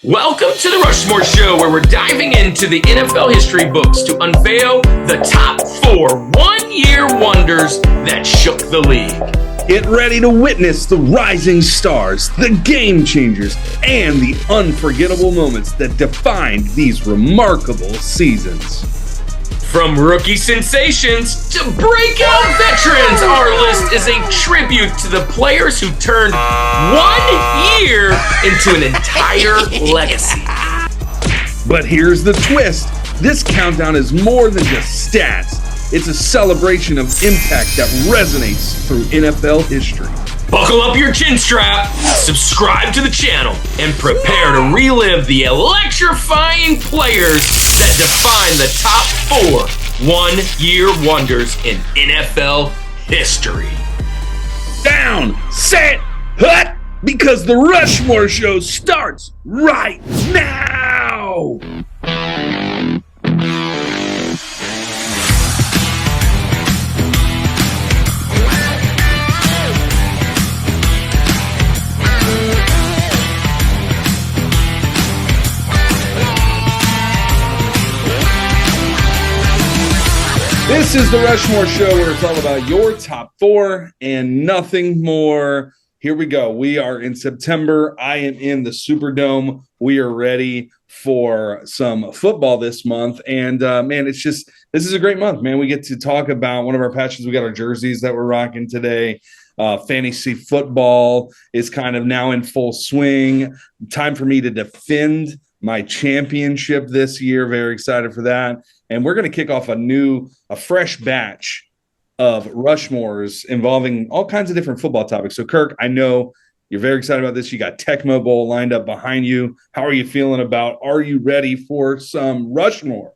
Welcome to the Rushmore Show, where we're diving into the NFL history books to unveil the top 4 one-year wonders that shook the league. Get ready to witness the rising stars, the game changers, and the unforgettable moments that defined these remarkable seasons. From rookie sensations to breakout veterans, our list is a tribute to the players who turned 1 year into an entire legacy. But here's the twist. This countdown is more than just stats. It's a celebration of impact that resonates through NFL history. Buckle up your chin strap, subscribe to the channel, and prepare to relive the electrifying players that define the top 4 one-year wonders in NFL history. Down, set, hut, because the Rushmore Show starts right now. This is the Rushmore Show, where it's all about your top 4 and nothing more. Here we go. We are in September. I am in the Superdome. We are ready for some football this month. And, man, this is a great month, man. We get to talk about one of our passions. We got our jerseys that we're rocking today. Fantasy football is kind of now in full swing. Time for me to defend my championship this year. Very excited for that. And we're going to kick off a fresh batch of Rushmores involving all kinds of different football topics. So, Kirk, I know you're very excited about this. You got Tecmo Bowl lined up behind you. How are you feeling are you ready for some Rushmore?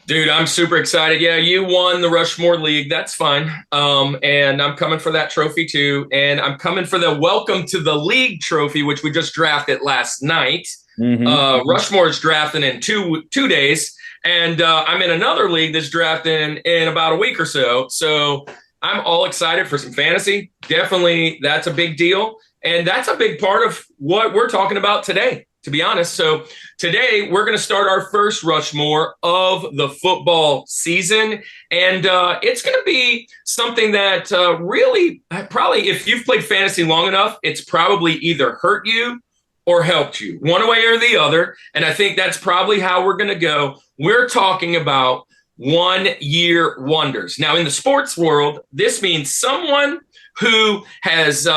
Dude, I'm super excited. Yeah, you won the Rushmore League. That's fine. And I'm coming for that trophy too. And I'm coming for the Welcome to the League trophy, which we just drafted last night. Mm-hmm. Rushmore's drafting in two days. And I'm in another league that's drafting in about a week or so. So I'm all excited for some fantasy. Definitely, that's a big deal. And that's a big part of what we're talking about today, to be honest. So today, we're going to start our first Rushmore of the football season. And it's going to be something that really, probably, if you've played fantasy long enough, it's probably either hurt you or helped you, one way or the other. And I think that's probably how we're going to go. We're talking about one-year wonders. Now, in the sports world, this means someone who has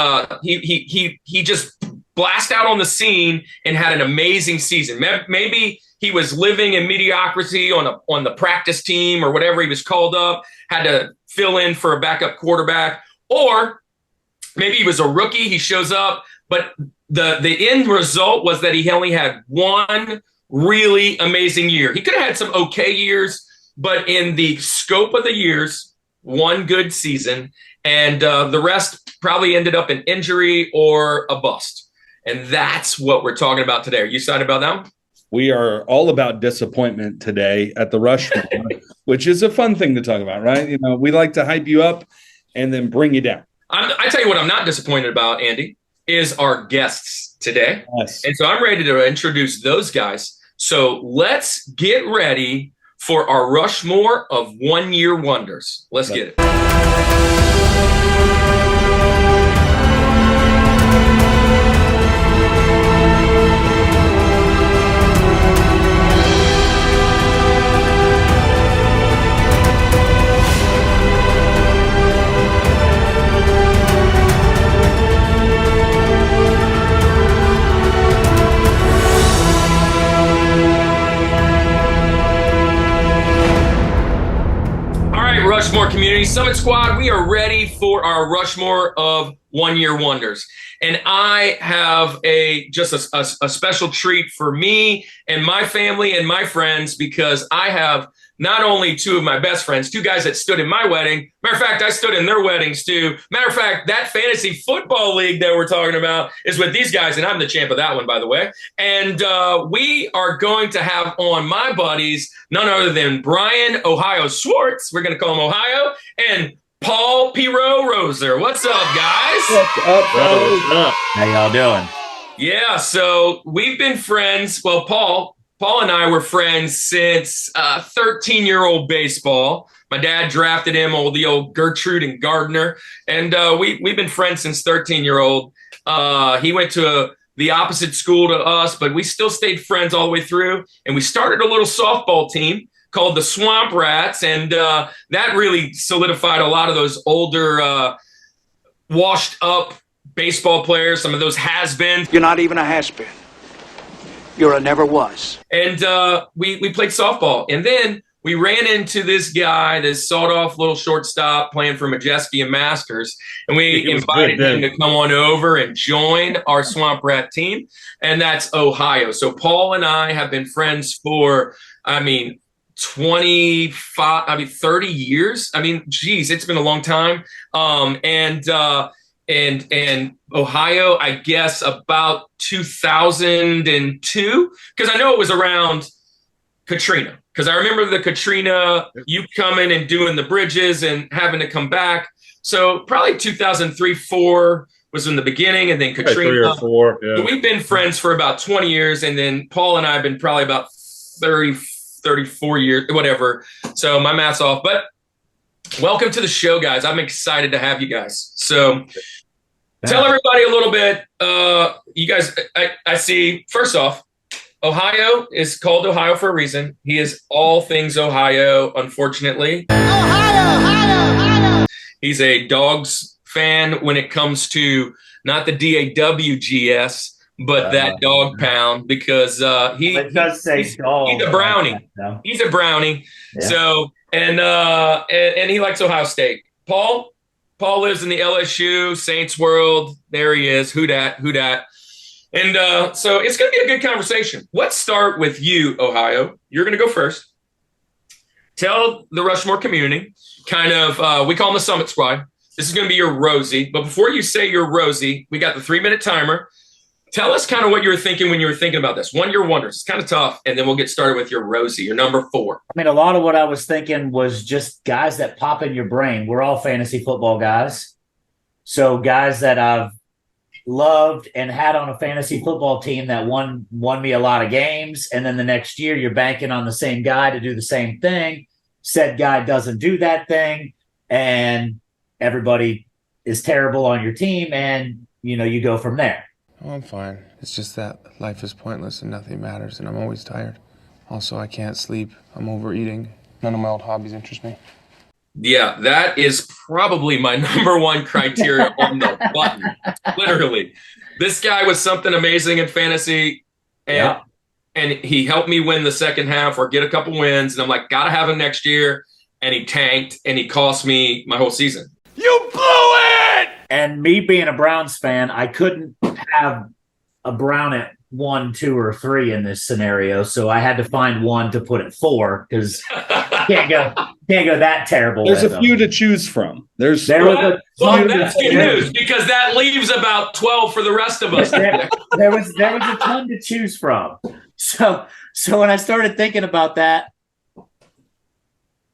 he just blast out on the scene and had an amazing season. Maybe he was living in mediocrity on the practice team or whatever he was called up, had to fill in for a backup quarterback, or maybe he was a rookie. He shows up, but the end result was that he only had one really amazing year. He could have had some okay years, but in the scope of the years, one good season, and the rest probably ended up in injury or a bust. And that's what we're talking about today. Are you excited about that one? We are all about disappointment today at the Rushmore, which is a fun thing to talk about, right? You know, we like to hype you up and then bring you down. I tell you what I'm not disappointed about, Andy, is our guests today. Yes. And so I'm ready to introduce those guys. So let's get ready for our Rushmore of one-year wonders. Let's get it. Rushmore Community Summit Squad, we are ready for our Rushmore of one-year wonders. And I have a special treat for me and my family and my friends, because I have not only two of my best friends, two guys that stood in my wedding. Matter of fact, I stood in their weddings too. Matter of fact, that fantasy football league that we're talking about is with these guys, and I'm the champ of that one, by the way. And we are going to have on my buddies, none other than Bryan, Ohio Swartz. We're going to call him Ohio. And Paul P. Roser. What's up, guys? What's up, brother? How y'all doing? Yeah, so we've been friends. Well, Paul and I were friends since 13-year-old baseball. My dad drafted him, the old Gertrude and Gardner, and we've been friends since 13-year-old. He went to the opposite school to us, but we still stayed friends all the way through. And we started a little softball team called the Swamp Rats, and that really solidified a lot of those older, washed up baseball players, some of those has-beens. You're not even a has-been. You're a never was. And we played softball. And then we ran into this guy, this sawed-off little shortstop playing for Majeski and Masters. And we invited him to come on over and join our Swamp Rat team. And that's Ohio. So Paul and I have been friends for, 30 years. Geez, it's been a long time. And Ohio, I guess about 2002, because I know it was around Katrina, because I remember the Katrina, you coming and doing the bridges and having to come back. So probably 2003, 4 was in the beginning, and then Katrina. 3 or 4, yeah. So we've been friends for about 20 years, and then Paul and I have been probably about 30, 34 years, whatever. So my math's off, but welcome to the show, guys. I'm excited to have you guys. So tell everybody a little bit. You guys, I see, first off, Ohio is called Ohio for a reason. He is all things Ohio, unfortunately. Ohio. He's a Dogs fan when it comes to not the DAWGS, but that dog pound, because it does say he's a brownie. He's a brownie. Yeah. So and he likes Ohio State. Paul lives in the LSU Saints world. There he is. Who dat? And so it's going to be a good conversation. Let's start with you, Ohio. You're going to go first. Tell the Rushmore community, kind of, we call them the Summit Squad. This is going to be your Rosie. But before you say your Rosie, we got the 3-minute timer. Tell us kind of what you were thinking when you were thinking about this. 1 year wonders. It's kind of tough. And then we'll get started with your Rosie, your number 4. A lot of what I was thinking was just guys that pop in your brain. We're all fantasy football guys. So guys that I've loved and had on a fantasy football team that won me a lot of games. And then the next year you're banking on the same guy to do the same thing. Said guy doesn't do that thing. And everybody is terrible on your team. And, you go from there. Oh, I'm fine. It's just that life is pointless and nothing matters, and I'm always tired. Also, I can't sleep. I'm overeating. None of my old hobbies interest me. Yeah, that is probably my number 1 criteria on the button. Literally. This guy was something amazing in fantasy, and he helped me win the second half or get a couple wins, and I'm like, gotta have him next year, and he tanked, and he cost me my whole season. You blew it! And me being a Browns fan, I couldn't have a Brown at 1, 2, or 3 in this scenario, so I had to find one to put at 4 because can't go that terrible. There's a few to choose from. That's good news, because that leaves about 12 for the rest of us. there was a ton to choose from. So when I started thinking about that,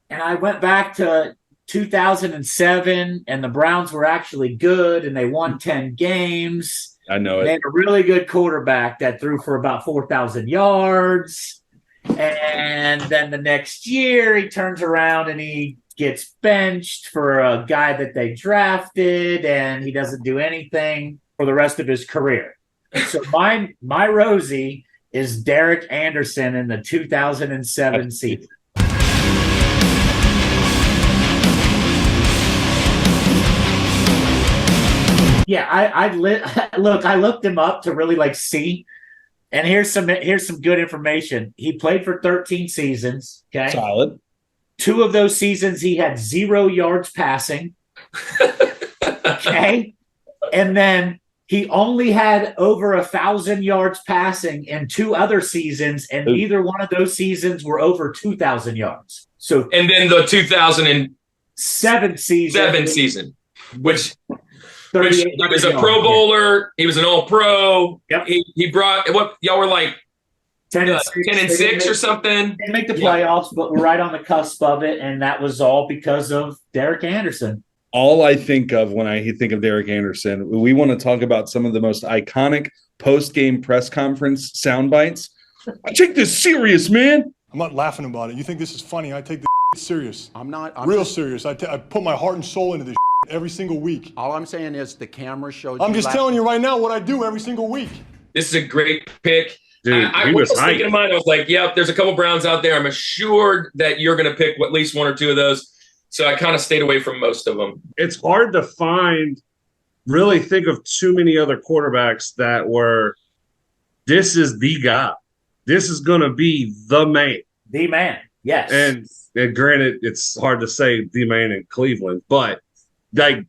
and I went back to 2007, and the Browns were actually good, and they won 10 games. I know it. They had a really good quarterback that threw for about 4,000 yards. And then the next year, he turns around and he gets benched for a guy that they drafted, and he doesn't do anything for the rest of his career. So my Rosie is Derek Anderson in the 2007 season. Yeah, I looked him up to really see, and here's some good information. He played for 13 seasons. Okay, solid. 2 of those seasons he had 0 yards passing. Okay, and then he only had over 1,000 yards passing in 2 other seasons, and neither one of those seasons were over 2,000 yards. So, and then the 2007 season, which he was a Pro Bowler. He was an All-Pro. Yep. He brought what y'all were like 10 and 6 or something. They didn't make the playoffs, but we're right on the cusp of it, and that was all because of Derek Anderson. all I think of when I think of Derek Anderson, we want to talk about some of the most iconic post-game press conference sound bites. I take this serious, man. I'm not laughing about it. You think this is funny? I take this serious. I'm real serious. I put my heart and soul into this every single week. All I'm saying is the camera showed I'm just telling you right now what I do every single week. This is a great pick. Dude, I was thinking in mind, I was like, yep, there's a couple Browns out there. I'm assured that you're going to pick at least one or two of those. So I kind of stayed away from most of them. It's hard to really think of too many other quarterbacks that were, this is the guy. This is going to be the man. The man, yes. And granted, it's hard to say the man in Cleveland, but like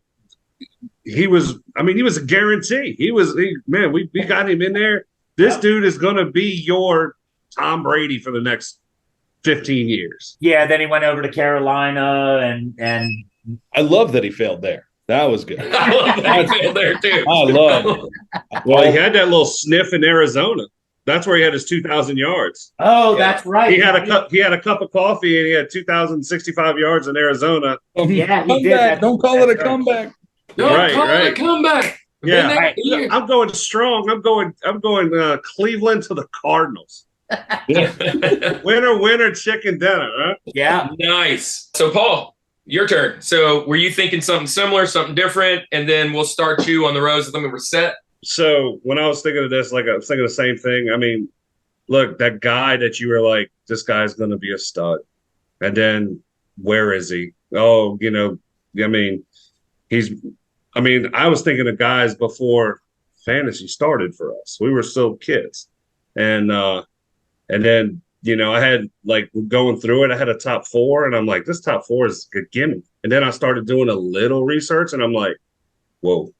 he was a guarantee. We got him in there. This dude is going to be your Tom Brady for the next 15 years. Yeah, then he went over to Carolina and I love that he failed there. That was good. I love that he failed there too. I love it. Well, he had that little sniff in Arizona. That's where he had his 2,000 yards. Oh, that's right. He had a cup of coffee and he had 2,065 yards in Arizona. Yeah, he did. Don't call it a comeback. Don't call it a comeback. Yeah, Right. I'm going strong. I'm going Cleveland to the Cardinals. Winner, chicken dinner, huh? Yeah. Nice. So, Paul, your turn. So, were you thinking something similar, something different? And then we'll start you on the rows. I think we're set. So, when I was thinking of this, like I was thinking the same thing. I mean, look, that guy that you were like, this guy's going to be a stud. And then where is he? Oh, I was thinking of guys before fantasy started for us. We were still kids. And then, I had like going through it, I had a top four and I'm like, this top four is a gimme. And then I started doing a little research and I'm like, whoa,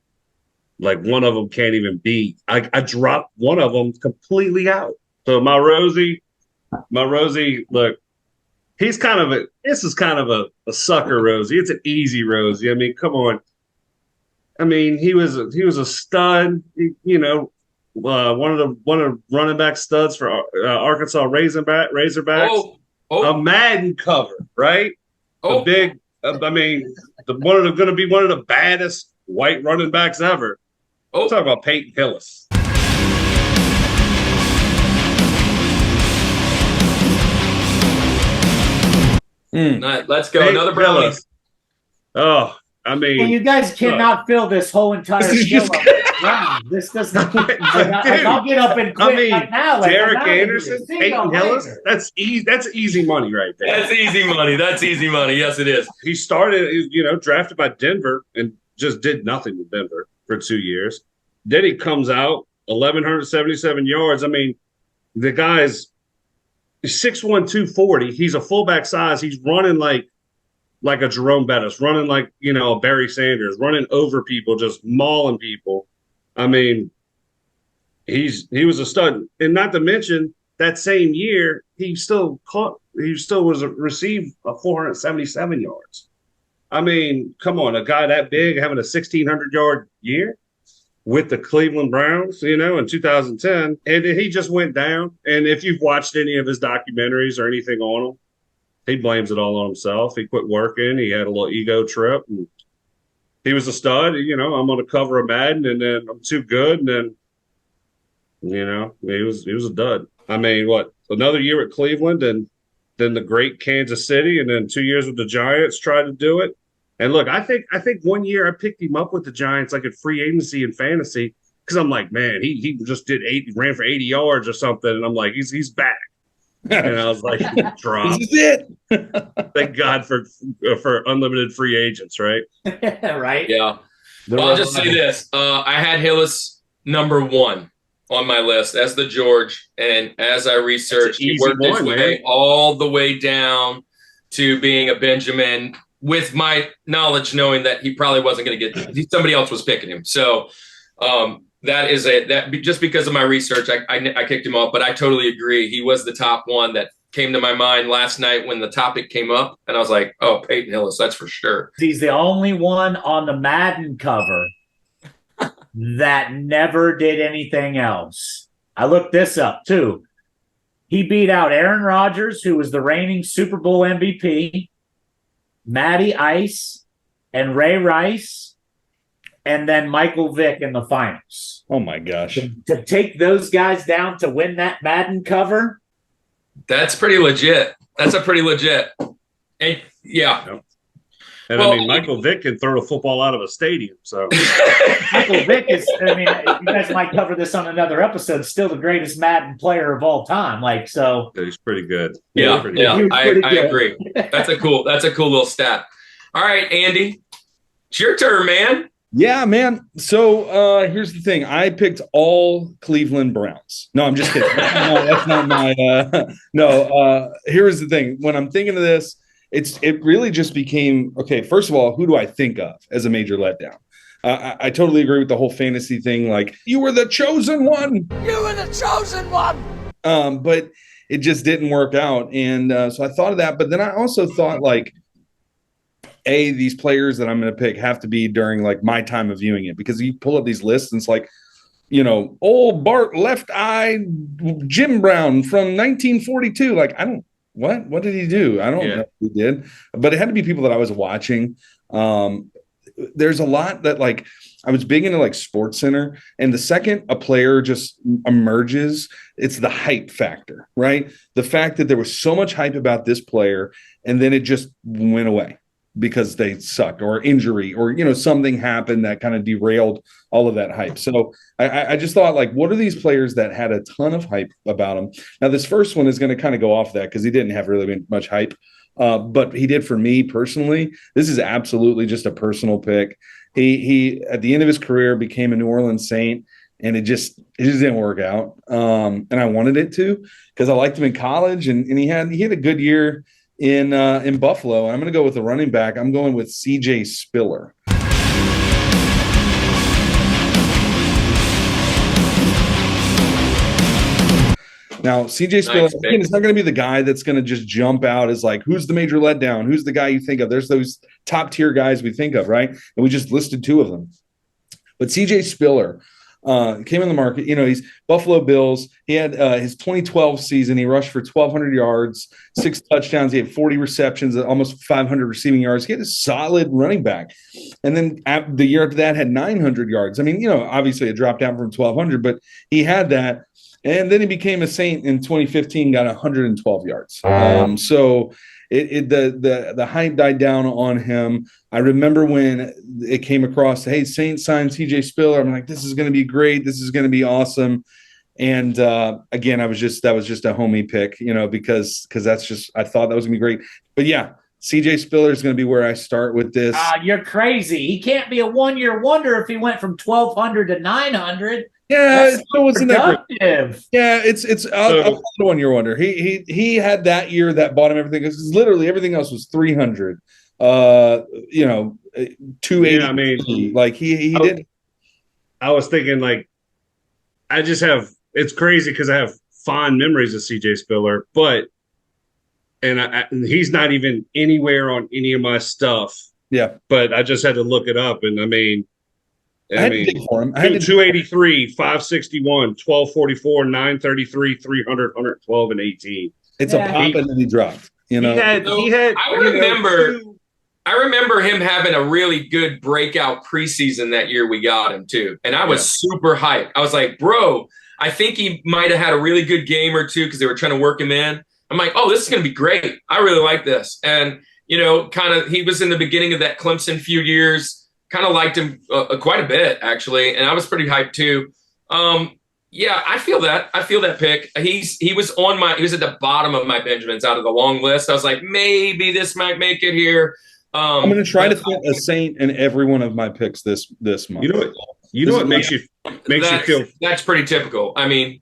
like one of them can't even be. I dropped one of them completely out. So my Rosie, look, this is kind of a sucker Rosie. It's an easy Rosie. I mean, come on. I mean, he was a stud, one of the running back studs for Arkansas Razorbacks. A Madden cover, right? Going to be one of the baddest white running backs ever. Talk about Peyton Hillis. Let's go. Another Brownie. Oh, I mean, and you guys cannot fill this whole entire show up. This does not. I'll get up and quit right now. Derek Anderson, Peyton Hillis. That's easy. That's easy money right there. That's easy money. Yes, it is. He started, drafted by Denver and just did nothing with Denver for 2 years. Then he comes out 1,177 yards. I mean, the guy's 6'1", 240. He's a fullback size. He's running like a Jerome Bettis, running like, a Barry Sanders, running over people, just mauling people. I mean, he was a stud. And not to mention that same year, he still received 477 yards. I mean, come on, a guy that big having a 1,600-yard year with the Cleveland Browns, in 2010, and he just went down. And if you've watched any of his documentaries or anything on him, he blames it all on himself. He quit working. He had a little ego trip. And he was a stud. I'm on the cover of Madden, and then I'm too good. And then, he was a dud. I mean, another year at Cleveland, and then the great Kansas City, and then 2 years with the Giants, tried to do it. And look, I think 1 year I picked him up with the Giants, like at free agency and fantasy, because I'm like, man, he just ran for 80 yards or something, and I'm like, he's back. And I was like, drop. This is it. Thank God for unlimited free agents, right? Right. Yeah. Well, I'll just say this: I had Hillis number one on my list as the George, and as I researched, he worked his way all the way down to being a Benjamin. With my knowledge, knowing that he probably wasn't going to get, somebody else was picking him. So that just because of my research, I kicked him off. But I totally agree. He was the top one that came to my mind last night when the topic came up, and I was like, "Oh, Peyton Hillis, that's for sure." He's the only one on the Madden cover that never did anything else. I looked this up too. He beat out Aaron Rodgers, who was the reigning Super Bowl MVP. Matty Ice, and Ray Rice, and then Michael Vick in the finals. Oh my gosh. To take those guys down to win that Madden cover. That's pretty legit. That's a pretty legit. And yeah. And Well, I mean, Michael Vick can throw a football out of a stadium. So Michael Vick is, I mean, you guys might cover this on another episode, still the greatest Madden player of all time. Like, so. he's pretty good. Yeah, Pretty yeah, good. I agree. That's a cool little stat. All right, Andy, it's your turn, man. Yeah, man. So here's the thing. I picked all Cleveland Browns. No, I'm just kidding. That's not my here's the thing. When I'm thinking of this, it really just became, okay, first of all, who do I think of as a major letdown? I totally agree with the whole fantasy thing. Like, you were the chosen one. You were the chosen one. But it just didn't work out. And so I thought of that. But then I also thought, like, these players that I'm going to pick have to be during like my time of viewing it, because you pull up these lists and it's like, old Bart Left Eye Jim Brown from 1942. Like, I don't, what did he do? I don't know what he did, but it had to be people that I was watching. There's a lot that, like, I was big into like Sports Center, and the second a player just emerges, it's the hype factor, right? The fact that there was so much hype about this player and then it just went away because they sucked, or injury, or something happened that kind of derailed all of that hype. So I just thought, like, what are these players that had a ton of hype about them? Now this first one is going to kind of go off that because he didn't have really much hype, but he did for me personally. This is absolutely just a personal pick. He at the end of his career became a New Orleans Saint, and it just didn't work out. And I wanted it to, because I liked him in college, and he had a good year in Buffalo. I'm going to go with the running back. I'm going with CJ Spiller. Now, CJ Spiller, again, it's not going to be the guy that's going to just jump out as like, who's the major letdown? Who's the guy you think of? There's those top tier guys we think of, right? And we just listed two of them. But CJ Spiller came in the market. He's Buffalo Bills. He had his 2012 season. He rushed for 1,200 yards, 6 touchdowns. He had 40 receptions, almost 500 receiving yards. He had a solid running back. And then the year after that had 900 yards. I mean, obviously it dropped down from 1,200, but he had that. And then he became a Saint in 2015, got 112 yards. So the hype died down on him. I remember when it came across, hey, Saint signed CJ Spiller. I'm like, this is going to be great. This is going to be awesome. And again, that was just a homie pick, because that's just, I thought that was gonna be great. But yeah, CJ Spiller is going to be where I start with this. You're crazy. He can't be a 1-year wonder if he went from 1,200 to 900. Yeah, it still wasn't that great. Yeah, it's a 1-year wonder. He had that year that bought him everything, because literally everything else was 300. 280. Yeah, I mean, like he did. I was thinking, like, it's crazy because I have fond memories of CJ Spiller, but he's not even anywhere on any of my stuff. Yeah, but I just had to look it up, and I mean, I had to dig for him. 283, 561, 1244, 933, 300, 112, and 18. It's a pop, and then he dropped. He had. I remember him having a really good breakout preseason that year we got him too. And I was super hyped. I was like, bro, I think he might have had a really good game or two because they were trying to work him in. I'm like, oh, this is going to be great. I really like this. And, he was in the beginning of that Clemson few years, kind of liked him quite a bit, actually. And I was pretty hyped too. Yeah, I feel that. I feel that pick. He was at the bottom of my Benjamins out of the long list. I was like, maybe this might make it here. I'm going to try to fit a Saint in every one of my picks this month. You know what makes you feel. That's pretty typical. I mean,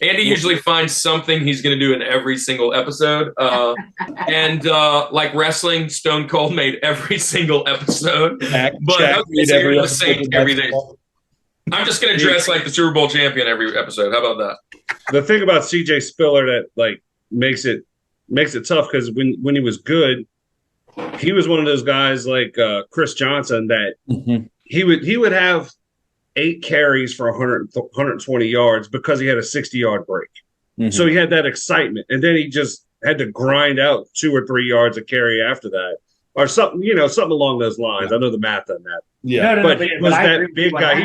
Andy usually finds something he's going to do in every single episode. And like wrestling, Stone Cold made every single episode. But every Saint everything. I'm just going to dress like the Super Bowl champion every episode. How about that? The thing about CJ Spiller that like makes it tough, because when he was good, he was one of those guys like Chris Johnson that he would have 8 carries for 120 yards because he had a 60-yard break. So he had that excitement, and then he just had to grind out 2 or 3 yards of carry after that. or something, something along those lines. I know the math on that. Yeah, but he was that big guy.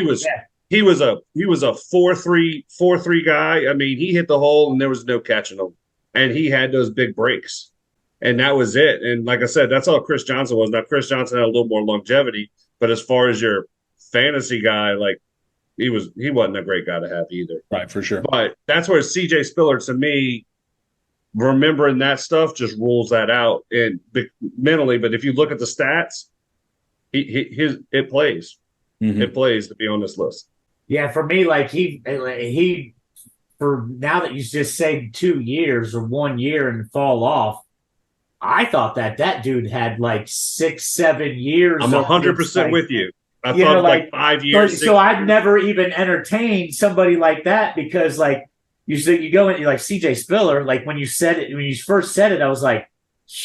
He was a 4.3 guy. I mean, he hit the hole and there was no catching him, and he had those big breaks, and that was it. And like I said, that's all Chris Johnson was. Now Chris Johnson had a little more longevity, but as far as your fantasy guy, like he wasn't a great guy to have either. Right, for sure. But that's where CJ Spiller, to me, remembering that stuff just rules that out and mentally. But if you look at the stats, it plays. Mm-hmm. It plays to be on this list. Yeah, for me, like he for now that you just say 2 years or 1 year and fall off, I thought that dude had like 6-7 years. I'm 100% with you. I you thought know, like 5 years. So I'd never even entertained somebody like that because like you go into like CJ Spiller, like when you first said it, I was like,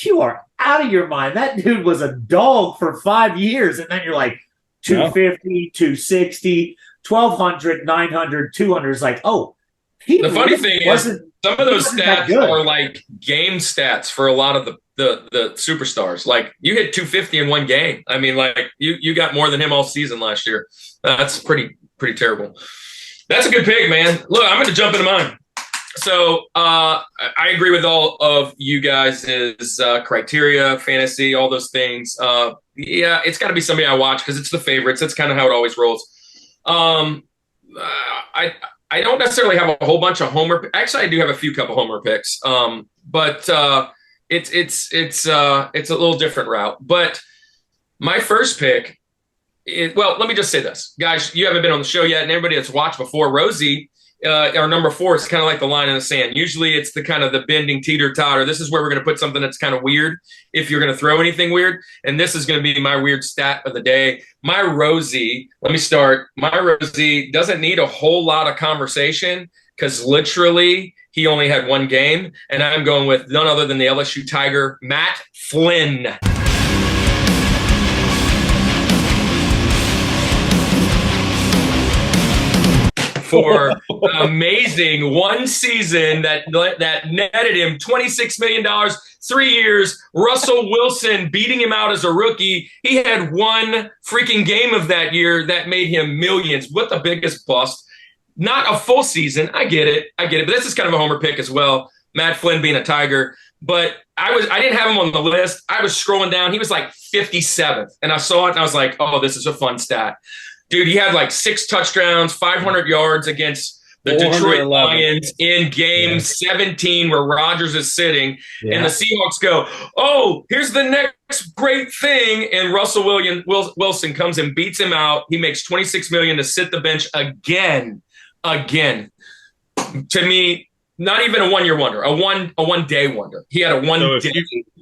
you are out of your mind. That dude was a dog for 5 years. And then you're like 250, 260, 1200, 900, 200 is like, oh, the funny thing is some of those stats are like game stats for a lot of the superstars. Like you hit 250 in one game. I mean, like you got more than him all season last year. That's pretty terrible. That's a good pick, man. Look, I'm going to jump into mine. So I agree with all of you guys' criteria, fantasy, all those things. Yeah, it's got to be somebody I watch because it's the favorites. That's kind of how it always rolls. I don't necessarily have a whole bunch of homer. Actually, I do have a couple homer picks. But it's a little different route. But my first pick. Well, let me just say this, guys. You haven't been on the show yet, and everybody that's watched before, Rosie, our number 4 is kind of like the line in the sand. Usually, it's the kind of the bending teeter-totter. This is where we're going to put something that's kind of weird, if you're going to throw anything weird. And this is going to be my weird stat of the day. My Rosie. Let me start. My Rosie doesn't need a whole lot of conversation because literally he only had one game, and I'm going with none other than the LSU Tiger, Matt Flynn. For amazing one season that netted him $26 million, 3 years. Russell Wilson beating him out as a rookie. He had one freaking game of that year that made him millions. What the biggest bust? Not a full season. I get it. But this is kind of a homer pick as well. Matt Flynn being a Tiger. But I didn't have him on the list. I was scrolling down. He was like 57th. And I saw it and I was like, oh, this is a fun stat. Dude, he had like 6 touchdowns, 500 yards against the Detroit Lions in game 17 where Rodgers is sitting. Yeah. And the Seahawks go, oh, here's the next great thing. And Russell Wilson comes and beats him out. He makes $26 million to sit the bench again. To me, not even a 1 year wonder, a one day wonder. He had a day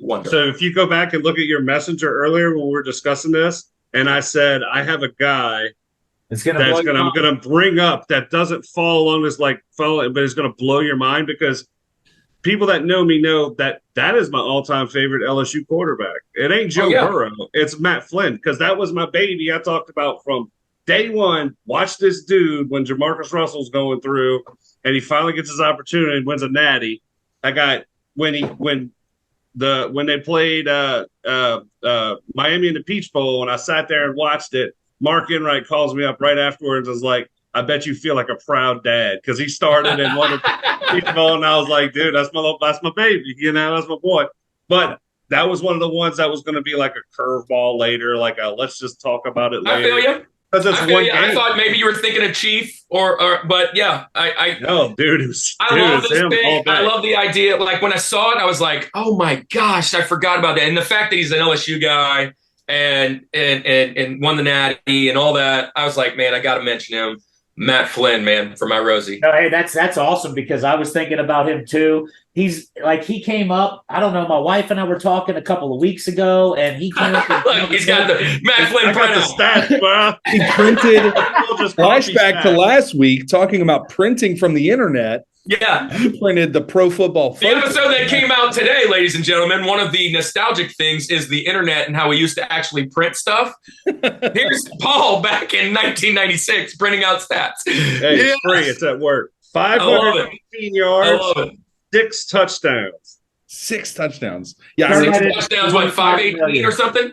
wonder. So if you go back and look at your messenger earlier when we were discussing this, and I said, I have a guy I'm going to bring up that doesn't fall along this but it's going to blow your mind because people that know me know that is my all-time favorite LSU quarterback. It ain't Joe Burrow. It's Matt Flynn because that was my baby I talked about from day one. Watch this dude when Jamarcus Russell's going through and he finally gets his opportunity and wins a natty. I got when they played Miami in the Peach Bowl, and I sat there and watched it. Mark Enright calls me up right afterwards and was like, I bet you feel like a proud dad because he started and won the Peach Bowl, and I was like, dude, that's my baby, that's my boy. But that was one of the ones that was going to be like a curveball later, like a let's just talk about it later. I feel you. Because it's one game. I thought maybe you were thinking of Chief, but yeah, no, dude, I love this thing. I love the idea. Like when I saw it, I was like, oh my gosh, I forgot about that. And the fact that he's an LSU guy and won the Natty and all that, I was like, man, I got to mention him. Matt Flynn, man, for my Rosie. No, hey, that's awesome because I was thinking about him too. He's like he came up. I don't know. My wife and I were talking a couple of weeks ago, and he came up. Look, he's got the Matt Flynn the stats, bro. He printed. Flashback to last week, talking about printing from the internet. Yeah. He printed the Pro Football Focus. The episode that came out today, ladies and gentlemen, one of the nostalgic things is the internet and how we used to actually print stuff. Here's Paul back in 1996 printing out stats. Hey, it's free. It's at work. 518 yards, 6 touchdowns. 6 touchdowns. Yeah, Kirk had 6 touchdowns, what, 518 or something?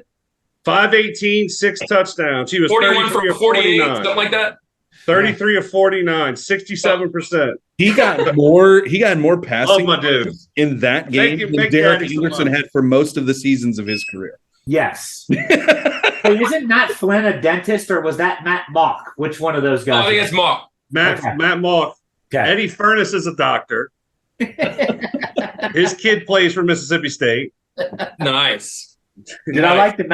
518, 6 touchdowns. He was 41 33 for of 48, 49. something like that. 33 of 49, 67%. he got more passing my dude. in that game than make Derek daddy some Anderson money. had for most of the seasons of his career. Yes. Hey, isn't Matt Flynn a dentist, or was that Matt Mock? Which one of those guys? I think it's Mock. Matt Mock. Okay. Eddie Furness is a doctor. His kid plays for Mississippi State. Nice. Dude, I like the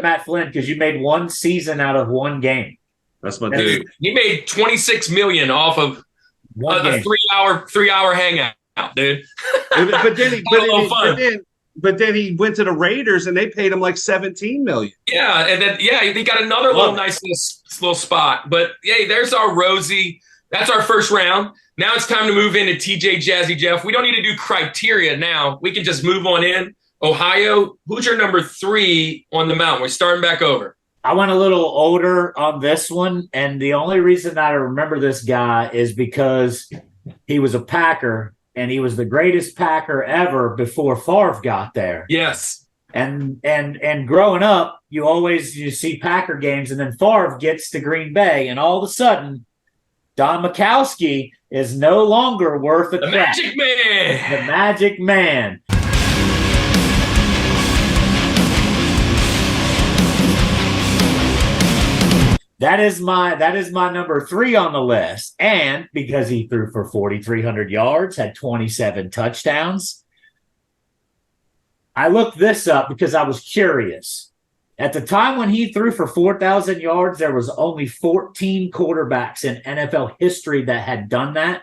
Matt Flynn because you made one season out of one game. That's my Dude, dude. he made 26 million off of One the game. 3-hour hangout, dude. But then he, Had a little fun. but then he went to the Raiders and they paid him like $17 million. Yeah, and then he got another little nice little spot. But hey, there's our Rosie. That's our first round. Now it's time to move into TJ Jazzy Jeff. We don't need to do criteria now. We can just move on in. Ohio, who's your number 3 on the mountain? We're starting back over. I went a little older on this one, and the only reason I remember this guy is because he was a Packer, and he was the greatest Packer ever before Favre got there. Yes. And growing up, you see Packer games, and then Favre gets to Green Bay, and all of a sudden, Don Majkowski is no longer worth a The crap. Magic Man. The Magic Man. That is my number 3 on the list. And because he threw for 4,300 yards, had 27 touchdowns. I looked this up because I was curious. At the time when he threw for 4,000 yards, there was only 14 quarterbacks in NFL history that had done that.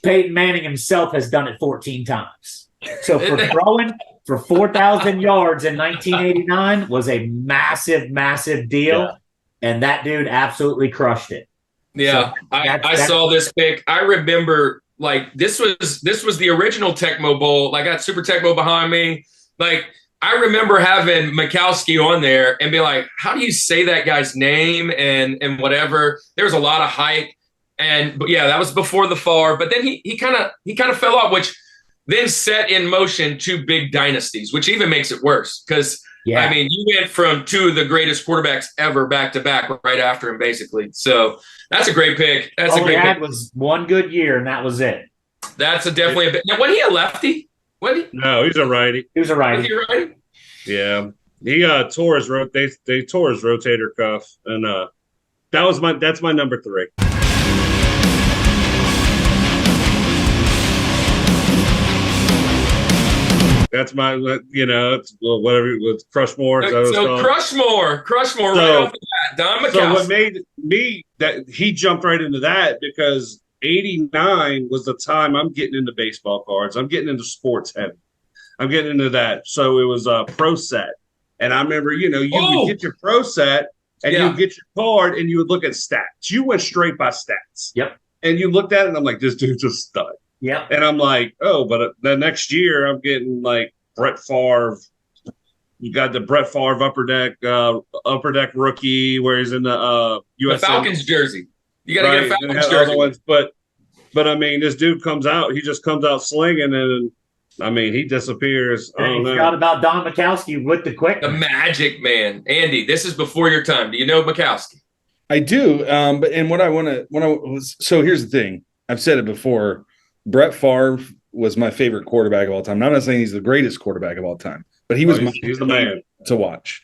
Peyton Manning himself has done it 14 times. So for throwing for 4,000 yards in 1989 was a massive, massive deal. Yeah. And that dude absolutely crushed it. Yeah, So I saw this pick. I remember, like, this was the original Tecmo Bowl. I got Super Tecmo behind me. Like, I remember having Majkowski on there and be like, how do you say that guy's name and whatever? There was a lot of hype. But yeah, that was before the Favre. But then he kind of fell off, which then set in motion 2 big dynasties, which even makes it worse because – Yeah. I mean, you went from 2 of the greatest quarterbacks ever back to back right after him, basically. So that's a great pick. That's all a great he had pick. was one good year, and that was it. That's definitely a bit. Now, wasn't he a lefty? No, he's a righty. He was a Was righty. he a righty? Yeah. He tore his they tore his rotator cuff. And that's my number 3. That's my, it's whatever, with Crushmore. So Crushmore right off the bat. Don So Majkowski. what made me that he jumped right into that because 89 was the time I'm getting into baseball cards. I'm getting into sports heavy. I'm getting into that. So it was a pro set. And I remember, you would get your pro set and you'd get your card and you would look at stats. You went straight by stats. Yep. And you looked at it and I'm like, this dude's a stud. Yep. And I'm like, oh, but the next year I'm getting like Brett Favre. You got the Brett Favre upper deck rookie where he's in the The USM. Falcons jersey. You got to get a Right, and Falcons had other jersey. ones, but I mean, this dude comes out. He just comes out slinging, and I mean, he disappears. I don't You know. forgot about Don Majkowski with the The quickness. Magic Man. Andy, this is before your time. Do you know Majkowski? I do. So here's the thing. I've said it before. Brett Favre was my favorite quarterback of all time. I'm not saying he's the greatest quarterback of all time, but he was he's the man to watch.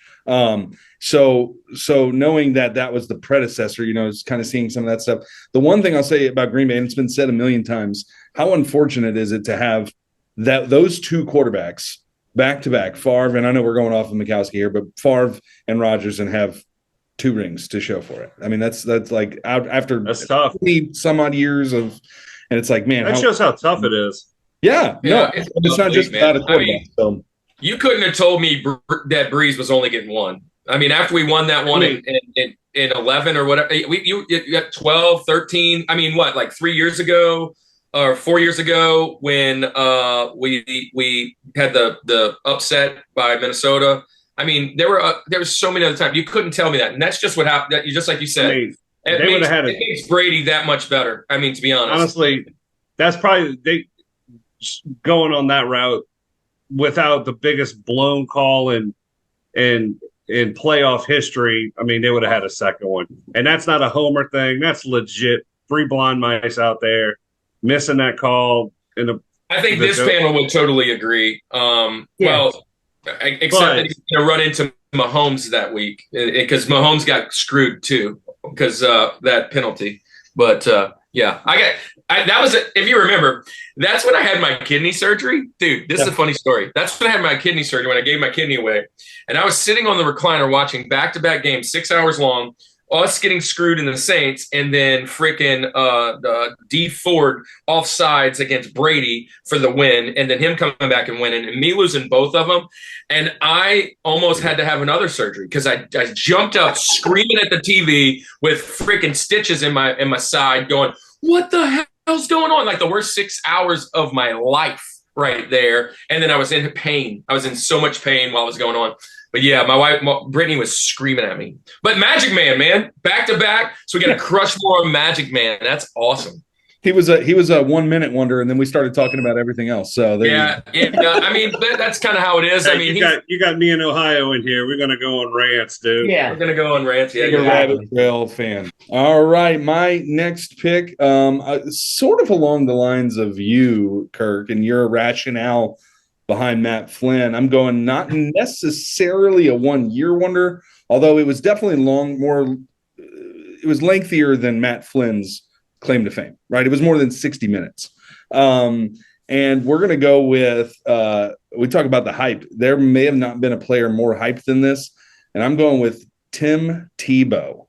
So knowing that was the predecessor, it's kind of seeing some of that stuff. The one thing I'll say about Green Bay, and it's been said a million times, how unfortunate is it to have those 2 quarterbacks back to back, Favre, and I know we're going off of Majkowski here, but Favre and Rodgers, and have 2 rings to show for it. I mean, that's like after that's tough. Some odd years of. And it's like, man, That shows how tough it is. Yeah, no, it's not just about a quarterback. I mean, you couldn't have told me that Breeze was only getting 1. I mean, after we won that one in 11 or whatever, you got 12, 13. I mean, what, like 3 years ago or 4 years ago when we had the upset by Minnesota. I mean, there was so many other times you couldn't tell me that, and that's just what happened. Just like you said. I mean, they would have had it makes Brady that much better. I mean, to be honest. Honestly, that's probably going on that route without the biggest blown call in playoff history. I mean, they would have had a second one. And that's not a homer thing. That's legit. 3 blind mice out there missing that call. I think this panel would totally agree. Well, except that he's going to run into Mahomes that week because Mahomes got screwed too because that penalty. But yeah, that was if you remember, that's when I had my kidney surgery, dude. This is a funny story. That's when I had my kidney surgery when I gave my kidney away, and I was sitting on the recliner watching back-to-back games, 6 hours long. Us getting screwed in the Saints, and then freaking D Ford offsides against Brady for the win, and then him coming back and winning, and me losing both of them. And I almost had to have another surgery because I jumped up screaming at the TV with freaking stitches in my side, going, "What the hell's going on?" Like the worst 6 hours of my life right there. And then I was in pain. I was in so much pain while it was going on. But yeah, my wife, Brittany, was screaming at me. But Magic Man, back to back. So we got a Rushmore Magic Man. That's awesome. He was a 1 minute wonder, and then we started talking about everything else. So I mean, that's kind of how it is. Hey, I mean, you got me in Ohio in here. We're gonna go on rants, dude. Yeah, we're gonna go on rants. Yeah, you're a rabbit trail fan. All right, my next pick, sort of along the lines of you, Kirk, and your rationale behind Matt Flynn. I'm going not necessarily a 1 year wonder, although it was definitely it was lengthier than Matt Flynn's claim to fame, right? It was more than 60 minutes. And we're going to go with, we talk about the hype. There may have not been a player more hyped than this. And I'm going with Tim Tebow.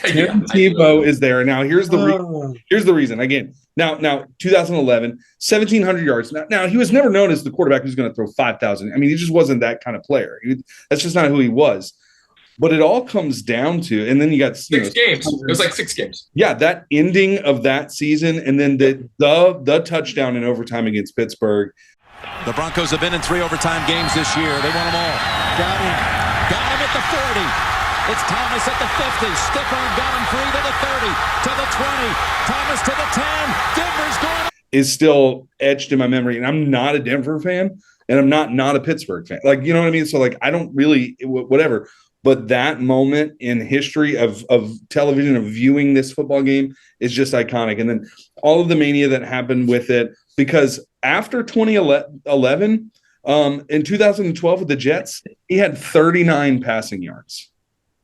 Tim Tebow is there. Now, here's the reason. Again, now 2011, 1,700 yards. Now, he was never known as the quarterback who's going to throw 5,000. I mean, he just wasn't that kind of player. That's just not who he was. But it all comes down to, and then you got 6 games. It was like 6 games. Yeah, that ending of that season, and then the touchdown in overtime against Pittsburgh. The Broncos have been in 3 overtime games this year. They won them all. Got him at the 40. It's Thomas at the 50. Stiffer got him free to the 30, to the 20. Thomas to the 10. Denver's going. Is still etched in my memory. And I'm not a Denver fan, and I'm not a Pittsburgh fan. Like, you know what I mean? So, like, I don't really, whatever. But that moment in history of television, of viewing this football game is just iconic. And then all of the mania that happened with it, because after 2011, in 2012 with the Jets, he had 39 passing yards.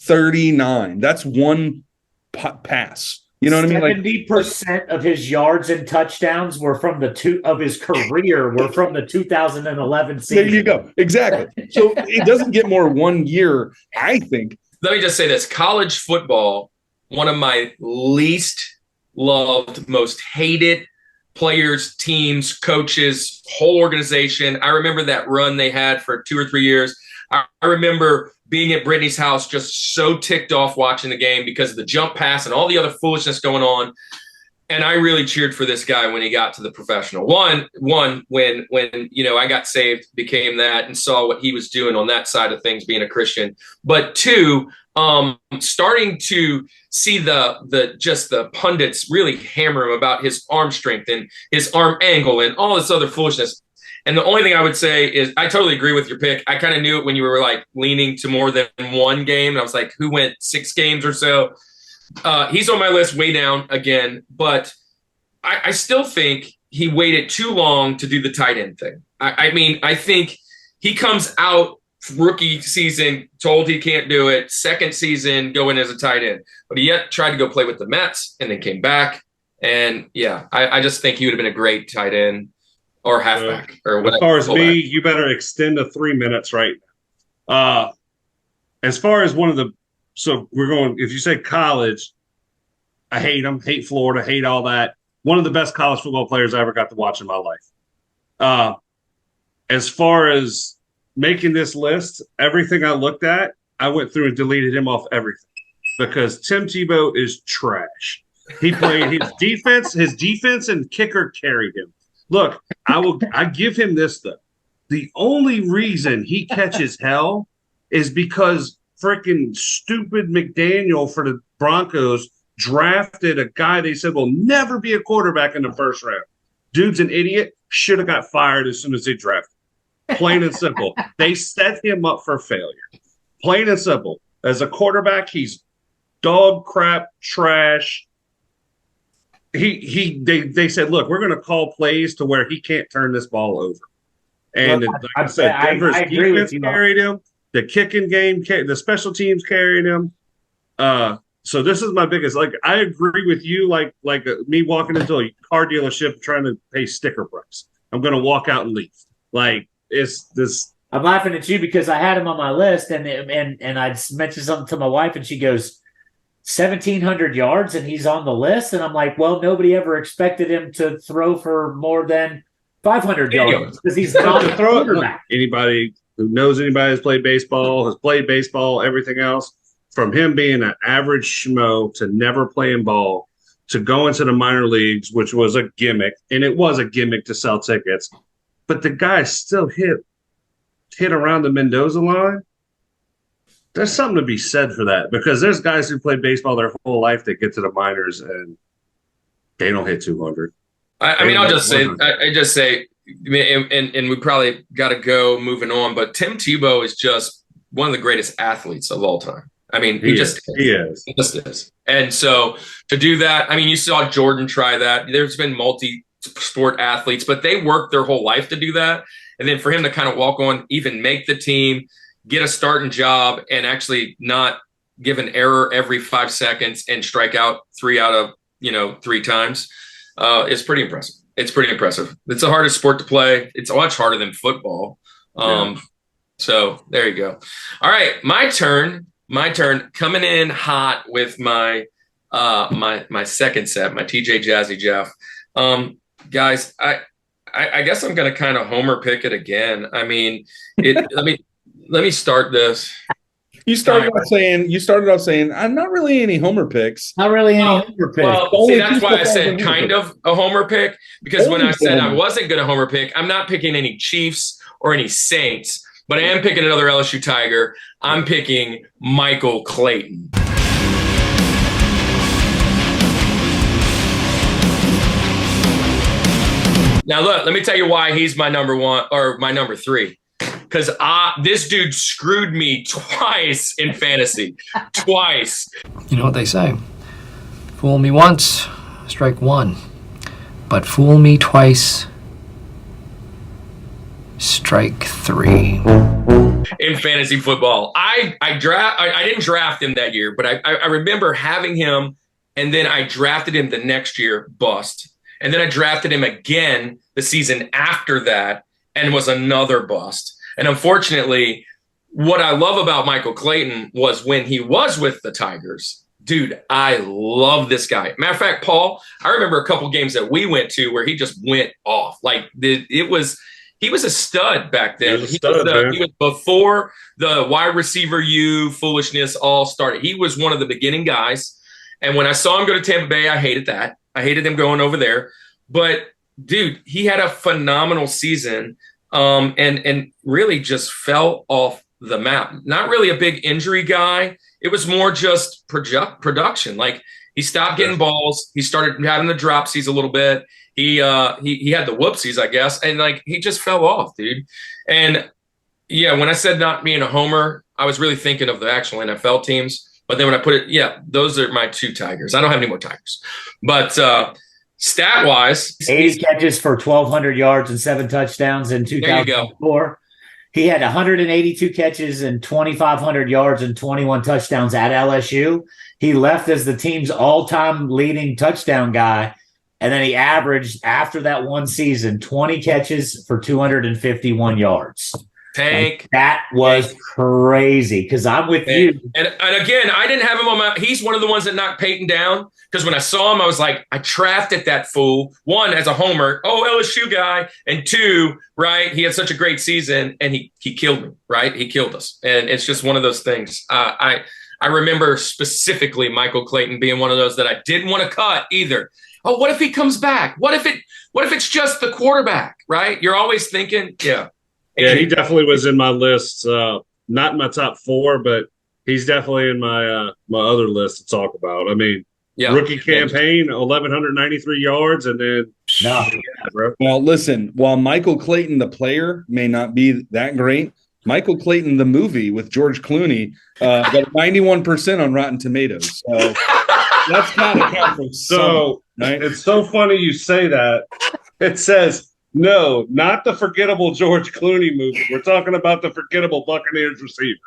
39. That's one pass. You know what I mean? 70% of his yards and touchdowns were from his career were from the 2011 season. There you go. Exactly. So it doesn't get more 1 year, I think. Let me just say this. College football, one of my least loved, most hated players, teams, coaches, whole organization. I remember that run they had for 2 or 3 years. I remember being at Brittany's house just so ticked off watching the game because of the jump pass and all the other foolishness going on. And I really cheered for this guy when he got to the professional. One when I got saved, became that, and saw what he was doing on that side of things, being a Christian. But 2, starting to see the pundits really hammer him about his arm strength and his arm angle and all this other foolishness. And the only thing I would say is I totally agree with your pick. I kind of knew it when you were like leaning to more than 1 game. And I was like, who went 6 games or so? He's on my list way down again. But I still think he waited too long to do the tight end thing. I mean, I think he comes out rookie season, told he can't do it. Second season, going as a tight end. But he yet tried to go play with the Mets and then came back. And, yeah, I just think he would have been a great tight end. Or halfback, or whatever. As far as me, you better extend to 3 minutes right now. As far as so we're going, if you say college, I hate them, hate Florida, hate all that. One of the best college football players I ever got to watch in my life. As far as making this list, everything I looked at, I went through and deleted him off everything because Tim Tebow is trash. He played his defense and kicker carried him. Look, I give him this though. The only reason he catches hell is because freaking stupid McDaniel for the Broncos drafted a guy they said will never be a quarterback in the first round. Dude's an idiot. Should have got fired as soon as they drafted him. Plain and simple. They set him up for failure. Plain and simple. As a quarterback, he's dog crap, trash. They said, look, we're going to call plays to where he can't turn this ball over. And Look, like I said, Denver's defense you, carried him. The kicking game, the special teams carried him. So this is my biggest. Like, I agree with you. Like me walking into a car dealership trying to pay sticker price. I'm going to walk out and leave. Like, it's this. I'm laughing at you because I had him on my list, and I mentioned something to my wife, and she goes, 1,700 yards, and he's on the list. And I'm like, well, nobody ever expected him to throw for more than 500 yards because he's not a quarterback. Anybody who knows anybody has played baseball, everything else, from him being an average schmo to never playing ball to go into the minor leagues, which was a gimmick, and it was a gimmick to sell tickets, but the guy still hit around the Mendoza line. There's something to be said for that, because there's guys who play baseball their whole life that get to the minors and they don't hit 200. I'll just say, and we probably got to go moving on, but Tim Tebow is just one of the greatest athletes of all time. I mean, he just is. And so to do that, I mean, you saw Jordan try that. There's been multi-sport athletes, but they worked their whole life to do that. And then for him to kind of walk on, even make the team, get a starting job, and actually not give an error every 5 seconds and strike out 3 out of 3 times is pretty impressive. It's pretty impressive. It's the hardest sport to play. It's much harder than football. So there you go. All right, my turn. Coming in hot with my my second set, my TJ Jazzy Jeff. Guys, I guess I'm going to kind of homer pick it again. I mean, let me start this. You started off saying, I'm not really any homer picks. Not really any homer picks. Well, see, that's why I said kind of a homer pick, because when I said I wasn't going to homer pick, I'm not picking any Chiefs or any Saints, but I am picking another LSU Tiger. I'm picking Michael Clayton. Now, look, let me tell you why he's my number one or my number 3. Because this dude screwed me twice in fantasy. Twice. You know what they say? Fool me once, strike one. But fool me twice, strike 3. In fantasy football. I didn't draft him that year, but I remember having him, and then I drafted him the next year, bust. And then I drafted him again the season after that, and was another bust. And unfortunately, what I love about Michael Clayton was when he was with the Tigers. Dude, I love this guy. Matter of fact, Paul, I remember a couple games that we went to where he just went off. Like he was a stud back then. He was before the wide receiver foolishness all started. He was one of the beginning guys. And when I saw him go to Tampa Bay, I hated that. I hated him going over there. But dude, he had a phenomenal season. And really just fell off the map. Not really a big injury guy. It was more just production. Like, he stopped getting balls. He started having the dropsies a little bit. He had the whoopsies, I guess. And like, he just fell off, dude. And yeah, when I said not being a homer, I was really thinking of the actual NFL teams. But then when I put it, those are my 2 Tigers. I don't have any more Tigers. But stat-wise, 80 catches for 1,200 yards and 7 touchdowns in 2004. He had 182 catches and 2,500 yards and 21 touchdowns at LSU. He left as the team's all-time leading touchdown guy, and then he averaged, after that one season, 20 catches for 251 yards. Tank. That was crazy, because I'm with you. And again, I didn't have him on my – he's one of the ones that knocked Peyton down, because when I saw him, I was like, I drafted that fool. 1, as a homer, LSU guy. And 2, right, he had such a great season, and he killed me, right? He killed us. And it's just one of those things. I remember specifically Michael Clayton being one of those that I didn't want to cut either. Oh, what if he comes back? What if it's just the quarterback, right? You're always thinking, Yeah, he definitely was in my list. Not in my top 4, but he's definitely in my my other list to talk about. I mean, rookie campaign, 1,193 yards, and then bro. Well, listen, while Michael Clayton, the player, may not be that great, Michael Clayton, the movie with George Clooney, got 91% on Rotten Tomatoes. So that's got to count for so. Right? It's so funny you say that. It says, no, not the forgettable George Clooney movie. We're talking about the forgettable Buccaneers receiver.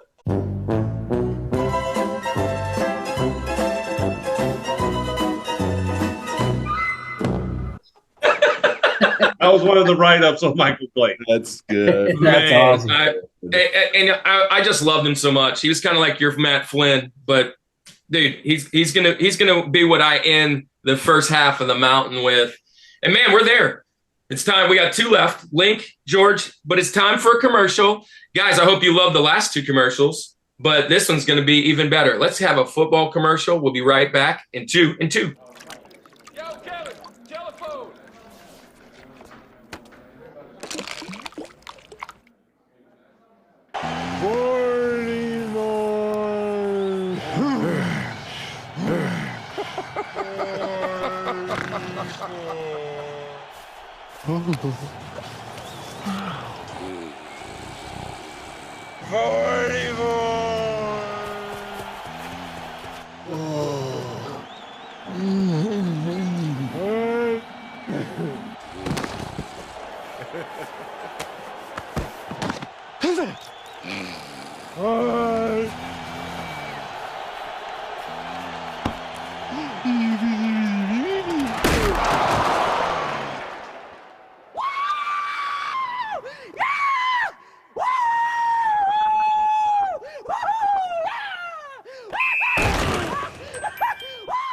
That was one of the write-ups on Michael Clayton. That's good. That's awesome. I just loved him so much. He was kind of like your Matt Flynn, but dude, he's gonna be what I end the first half of the mountain with. And man, we're there. It's time. We got 2 left, Link, George, but it's time for a commercial. Guys, I hope you love the last 2 commercials, but this one's going to be even better. Let's have a football commercial. We'll be right back in 2. Yo, Kevin, telephone.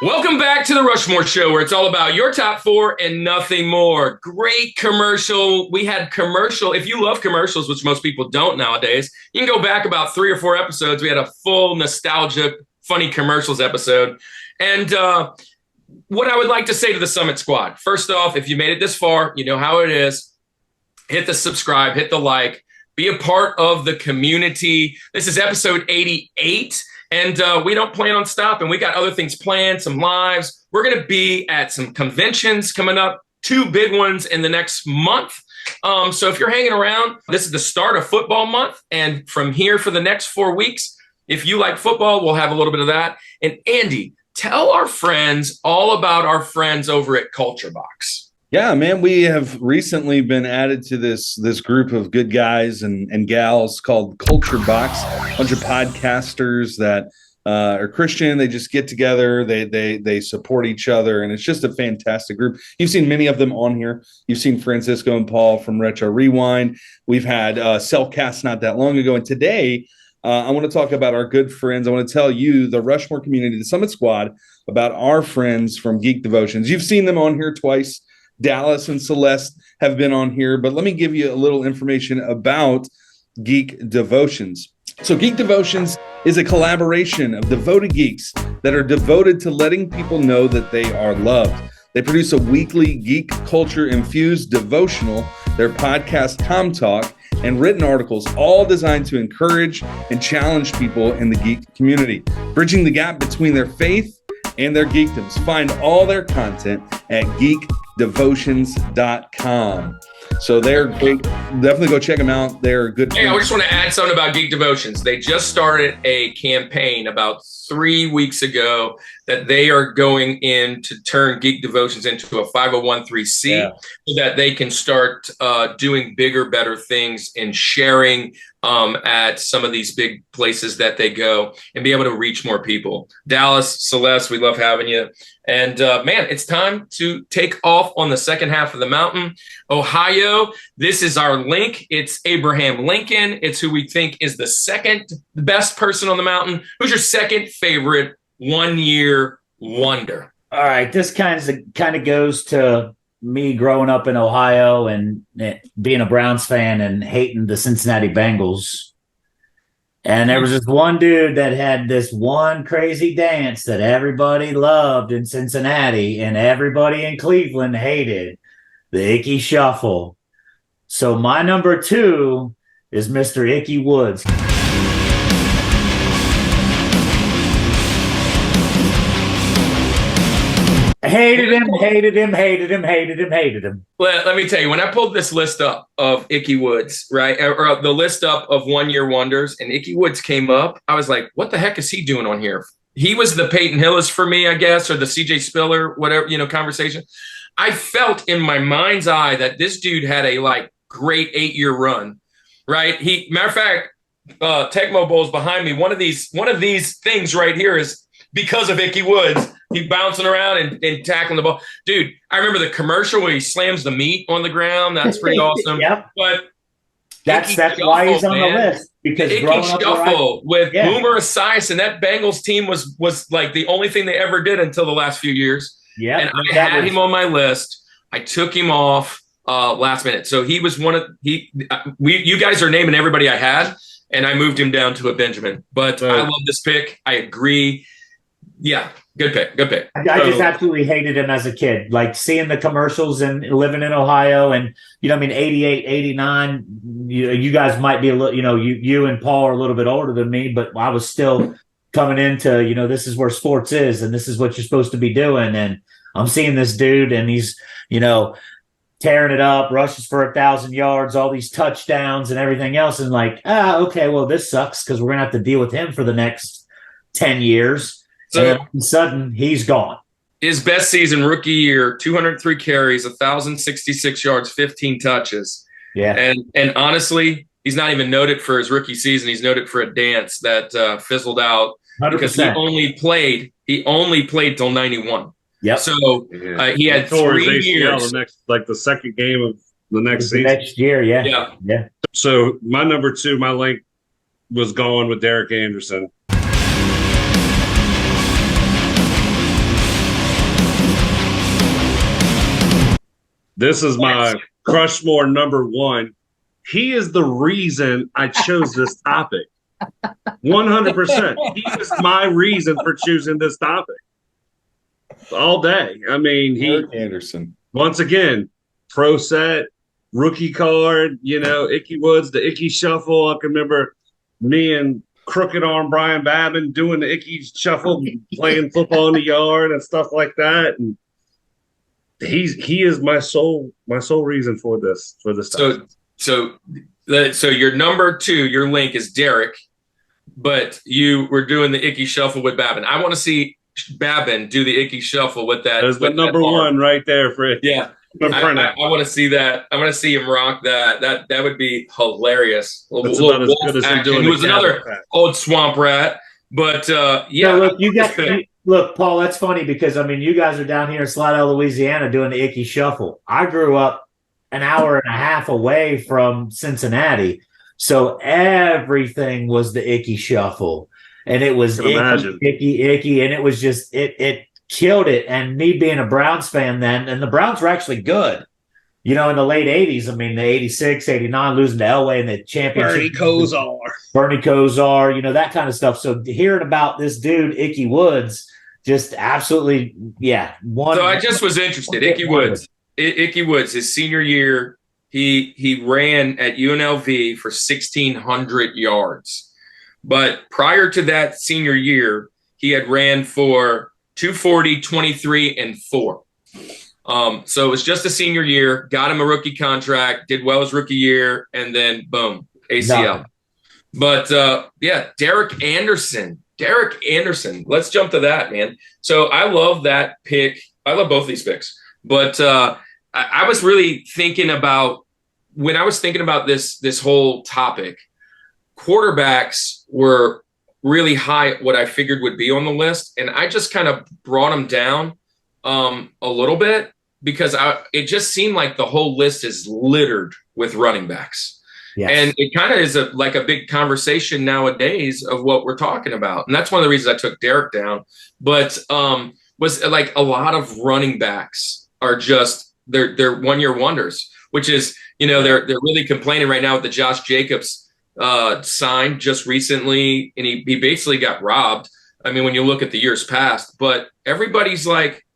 Welcome back to the Rushmore Show, where it's all about your top 4 and nothing more. Great commercial. We had commercial. If you love commercials, which most people don't nowadays, you can go back about 3 or 4 episodes. We had a full nostalgic, funny commercials episode. And what I would like to say to the Summit Squad, first off, if you made it this far, you know how it is. Hit the subscribe, hit the like, be a part of the community. This is episode 88. And we don't plan on stopping. We got other things planned, some lives. We're going to be at some conventions coming up, 2 big ones in the next month. So if you're hanging around, this is the start of football month. And from here for the next 4 weeks, if you like football, we'll have a little bit of that. And Andy, tell our friends all about our friends over at Culture Box. Yeah, man, we have recently been added to this group of good guys and gals called Culture Box, a bunch of podcasters that are Christian. They just get together, they support each other, and it's just a fantastic group. You've seen many of them on here. You've seen Francisco and Paul from Retro Rewind. We've had Cellcast not that long ago, and today I want to talk about our good friends. I want to tell you, the Rushmore community, the Summit Squad, about our friends from Geek Devotions. You've seen them on here twice. Dallas and Celeste have been on here, but let me give you a little information about Geek Devotions. So Geek Devotions is a collaboration of devoted geeks that are devoted to letting people know that they are loved. They produce a weekly geek culture infused devotional, their podcast Tom Talk, and written articles, all designed to encourage and challenge people in the geek community, bridging the gap between their faith and their geekdoms. Find all their content at geekdevotions.com. So they're great. Definitely go check them out. They're good. Hey, I just want to add something about Geek Devotions. They just started a campaign about 3 weeks ago that they are going in to turn Geek Devotions into a 501(c)(3) so that they can start doing bigger, better things and sharing at some of these big places that they go and be able to reach more people. Dallas, Celeste, we love having you. And man, it's time to take off on the second half of the mountain. Ohio, this is our link. It's Abraham Lincoln. It's who we think is the second best person on the mountain. Who's your second favorite one-year wonder? All right, this kind of goes to me growing up in Ohio and being a Browns fan and hating the Cincinnati Bengals. And there was this one dude that had this one crazy dance that everybody loved in Cincinnati and everybody in Cleveland hated, the Icky Shuffle. So my number 2 is Mr. Icky Woods. Hated him. Let me tell you, when I pulled this list up of Icky Woods, right, or the list up of one-year wonders, and Icky Woods came up, I was like, what the heck is he doing on here? He was the Peyton Hillis for me, I guess, or the CJ Spiller, whatever, conversation. I felt in my mind's eye that this dude had a great 8-year run, right? Matter of fact, Tecmo Bowl's behind me. One of these things right here is because of Icky Woods. He's bouncing around and tackling the ball. Dude, I remember the commercial where he slams the meat on the ground. That's pretty awesome. Yep. But that's why he's on the list. Because Icky Shuffle with Boomer Esiason, and that Bengals team was like the only thing they ever did until the last few years. Yeah. And I had him on my list. I took him off last minute. So he was you guys are naming everybody I had, and I moved him down to a Benjamin. But I love this pick. I agree. Yeah, good pick. I just absolutely hated him as a kid. Like seeing the commercials and living in Ohio, and 88, 89. You guys might be a little, you and Paul are a little bit older than me, but I was still coming into, this is where sports is, and this is what you're supposed to be doing. And I'm seeing this dude, and he's, tearing it up, rushes for 1,000 yards, all these touchdowns and everything else, and okay, well, this sucks because we're gonna have to deal with him for the next 10 years. So all of a sudden, he's gone. His best season, rookie year, 203 carries, 1,066 yards, 15 touches. Yeah. And honestly, he's not even noted for his rookie season. He's noted for a dance that fizzled out 100%. Because he only played till 91. Yep. So he had 3 years. The second game of the next season. Next year, yeah. So my number 2, my link was gone with Derek Anderson. This is my Rushmore number 1. He is the reason I chose this topic. 100%. He is my reason for choosing this topic. All day. I mean, Derek Anderson. Once again, pro set, rookie card, Icky Woods, the Icky Shuffle. I can remember me and crooked arm Brian Babin doing the Icky Shuffle, playing football in the yard and stuff like that. And he is my sole reason for this. So your number 2, your link is Derek, but you were doing the Icky Shuffle with Babin. I want to see Babin do the Icky Shuffle with that. There's the number 1 right there, Fred. Yeah. I want to see that. I want to see him rock that. That would be hilarious. That's about as good as him doing. He was another old swamp rat, but yeah. Look, Paul. That's funny because you guys are down here in Slidell, Louisiana, doing the Icky Shuffle. I grew up an hour and a half away from Cincinnati, so everything was the Icky Shuffle, and it was icky, and it was just it killed it. And me being a Browns fan then, and the Browns were actually good, in the late 80s. The 86, 89, losing to Elway in the championship. Bernie Kosar, that kind of stuff. So hearing about this dude, Icky Woods, just absolutely, So I just was interested. Icky Woods, his senior year, he ran at UNLV for 1,600 yards. But prior to that senior year, he had ran for 240, 23, and 4. So it was just a senior year, got him a rookie contract, did well his rookie year, and then boom, ACL. But Derek Anderson. Let's jump to that, man. So I love that pick. I love both these picks. But I was really thinking about, when I was thinking about this whole topic, quarterbacks were really high, what I figured would be on the list. And I just kind of brought them down a little bit because it just seemed like the whole list is littered with running backs. Yes. And it kind of is a big conversation nowadays of what we're talking about. And that's one of the reasons I took Derek down. But was like a lot of running backs are just they're 1-year wonders, which is, they're really complaining right now with the Josh Jacobs signed just recently, and he basically got robbed. When you look at the years past, but everybody's like,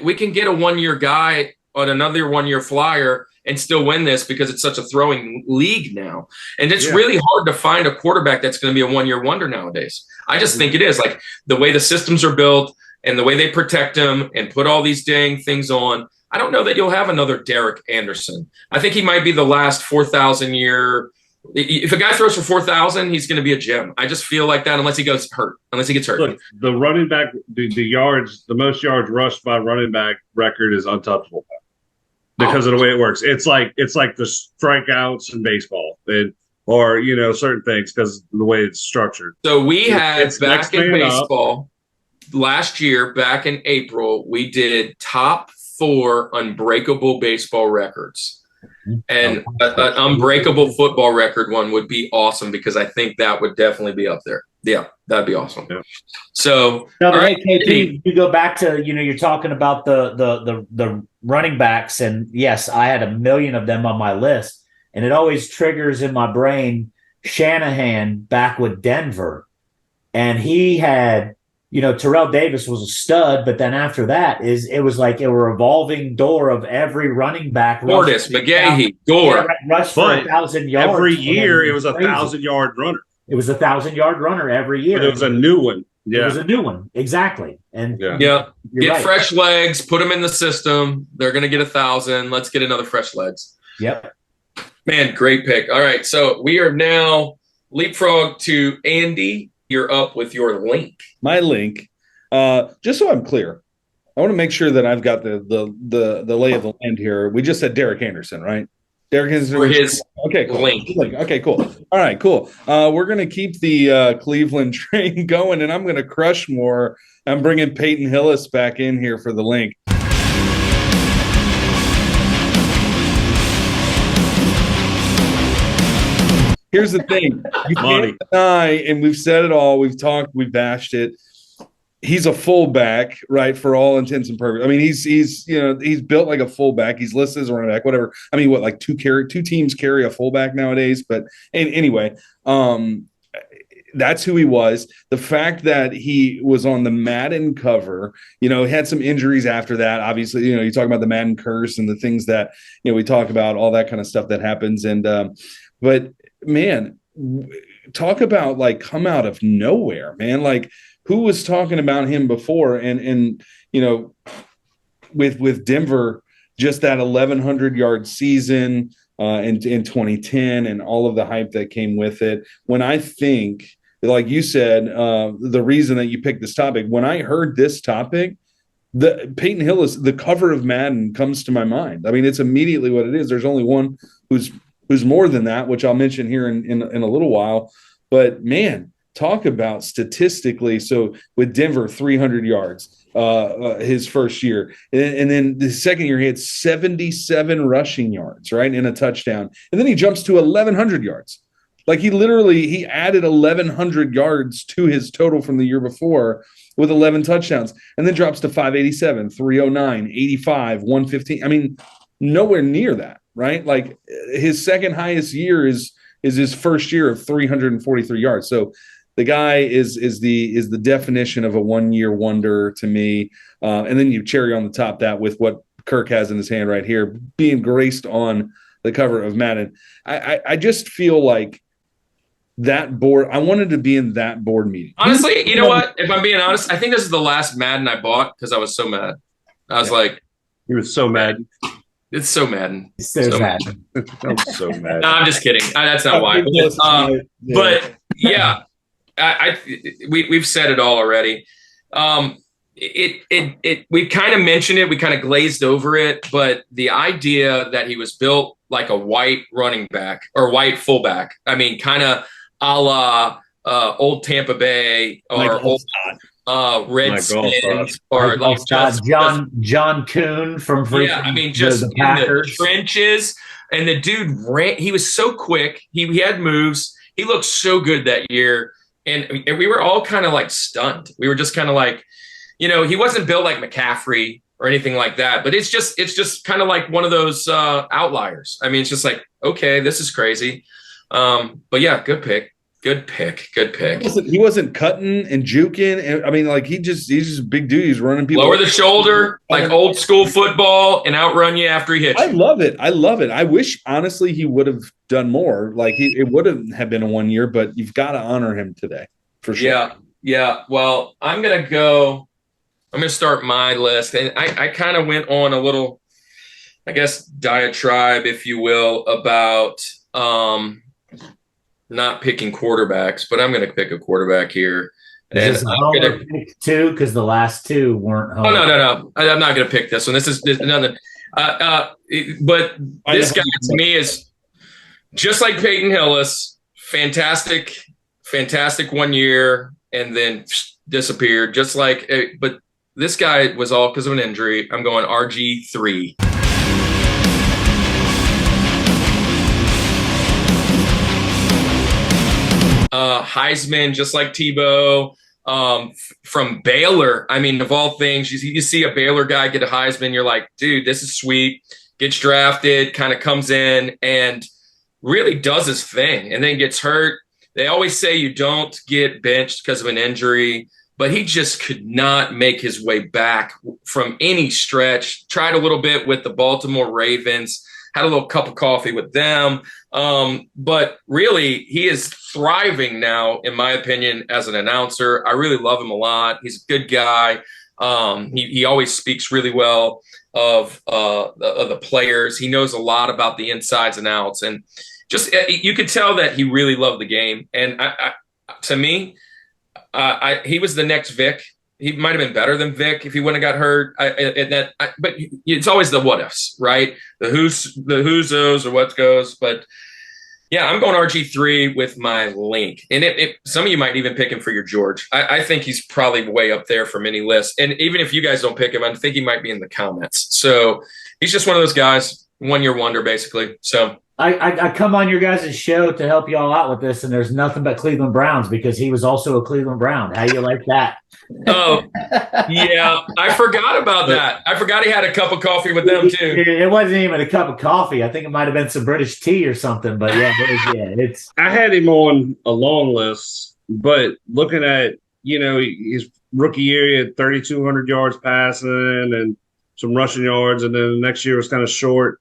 we can get a 1-year guy on another 1-year flyer and still win this because it's such a throwing league now. And it's really hard to find a quarterback that's going to be a 1-year wonder nowadays. I just think it is, like, the way the systems are built and the way they protect him and put all these dang things on, I don't know that you'll have another Derek Anderson. I think he might be the last 4,000 year. If a guy throws for 4,000, he's going to be a gem. I just feel like that unless he gets hurt. Look, the running back, the most yards rushed by running back record is untouchable because of the way it works. It's like the strikeouts in baseball or certain things because of the way it's structured. So we had back in baseball last year, back in April, we did top 4 unbreakable baseball records. And an unbreakable football record one would be awesome because I think that would definitely be up there. Yeah, that'd be awesome. Yeah. So, all right, KP, you go back to you're talking about the running backs, and yes, I had a million of them on my list, and it always triggers in my brain Shanahan back with Denver, and he had. Terrell Davis was a stud, but then after that it was like a revolving door of every running back. Portis, McGahee, Gore. Rush for 1,000 yards. Every year it was a 1,000-yard runner. It was a 1,000-yard runner every year. But it was a new one. Yeah. It was a new one. Exactly. And get right. Fresh legs, put them in the system. They're going to get 1,000. Let's get another fresh legs. Yep. Man, great pick. All right. So we are now leapfrog to Andy. You're up with your link. My link, just so I'm clear, I want to make sure that I've got the lay of the land here. We just said Derek Anderson, right? Derek Anderson. For his okay, cool. link. Okay, cool. All right, cool. We're going to keep the Cleveland train going, and I'm going to crush more. I'm bringing Peyton Hillis back in here for the link. Here's the thing. You can't deny, and we've said it all. We've talked. We've bashed it. He's a fullback, right? For all intents and purposes. I mean, he's built like a fullback. He's listed as a running back, whatever. I mean, like two teams carry a fullback nowadays. But anyway, that's who he was. The fact that he was on the Madden cover, he had some injuries after that. Obviously, you talk about the Madden curse and the things that we talk about, all that kind of stuff that happens. And but man, talk about like come out of nowhere, man. Like who was talking about him before? And with Denver, just that 1,100-yard season in 2010 and all of the hype that came with it. When I think, like you said, the reason that you picked this topic, when I heard this topic, the Peyton Hillis, the cover of Madden comes to my mind. I mean, it's immediately what it is. There's only one who's more than that, which I'll mention here in a little while. But man, talk about statistically. So with Denver, 300 yards his first year. And then the second year, he had 77 rushing yards, right, in a touchdown. And then he jumps to 1,100 yards. Like he added 1,100 yards to his total from the year before with 11 touchdowns. And then drops to 587, 309, 85, 115. I mean, nowhere near that. Right, like his second highest year is his first year of 343 yards. So the guy is the definition of a 1-year wonder to me. And then you cherry on the top that with what Kirk has in his hand right here, being graced on the cover of Madden. I just feel like that board. I wanted to be in that board meeting. Honestly, you know what? If I'm being honest, I think this is the last Madden I bought because I was so mad. I was like, he was so mad. It's so Madden. So mad. I'm so mad. No, I'm just kidding. That's not why. But yeah, we've said it all already. We kind of mentioned it. We kind of glazed over it. But the idea that he was built like a white running back or white fullback. I mean, kind of a la old Tampa Bay or old Redskins or like John Kuhn from I mean, just the in Packers. the trenches. And the dude ran. He was so quick. He had moves. He looked so good that year. And we were all kind of like stunned. We were just kind of like, he wasn't built like McCaffrey or anything like that. But it's just kind of like one of those outliers. I mean, it's just like, okay, this is crazy. But yeah, good pick. Good pick. He wasn't cutting and juking. I mean, like he's just a big dude. He's running people lower the shoulder, like old school football, and outrun you after he hits you. I love it. I wish honestly he would have done more. Like it would have been a 1 year, but you've got to honor him today for sure. Yeah. Well, I'm gonna go. I'm going to start my list. And I kind of went on a little, I guess, diatribe, if you will, about not picking quarterbacks, but I'm going to pick a quarterback here. Is this a homer pick too? Because the last two weren't homer. Oh, no. I'm not going to pick this one. This is nothing. But this guy to me is just like Peyton Hillis, fantastic 1 year, and then disappeared. Just like, but this guy was all because of an injury. I'm going RG3. Heisman, just like Tebow, from Baylor. I mean, of all things, you see a Baylor guy get a Heisman, you're like, dude, this is sweet. Gets drafted, kind of comes in and really does his thing, and then gets hurt. They always say you don't get benched because of an injury, but he just could not make his way back from any stretch. Tried a little bit with the Baltimore Ravens, had a little cup of coffee with them. But really, he is thriving now, in my opinion, as an announcer. I really love him a lot. He's a good guy. He always speaks really well of the players. He knows a lot about the insides and outs. And just you could tell that he really loved the game. And to me, he was the next Vic. He might have been better than Vic if he wouldn't have got hurt. But it's always the what ifs, right? The who's those or what goes. But yeah, I'm going RG3 with my link. And some of you might even pick him for your George. I think he's probably way up there for many lists. And even if you guys don't pick him, I think he might be in the comments. So he's just one of those guys, 1 year wonder, basically. So I come on your guys' show to help y'all out with this, and there's nothing but Cleveland Browns because he was also a Cleveland Brown. How you like that? Oh, yeah. I forgot about that. I forgot he had a cup of coffee with them, too. It wasn't even a cup of coffee. I think it might have been some British tea or something. But, it's – I had him on a long list, but looking at, his rookie year, he had 3,200 yards passing and some rushing yards, and then the next year was kind of short.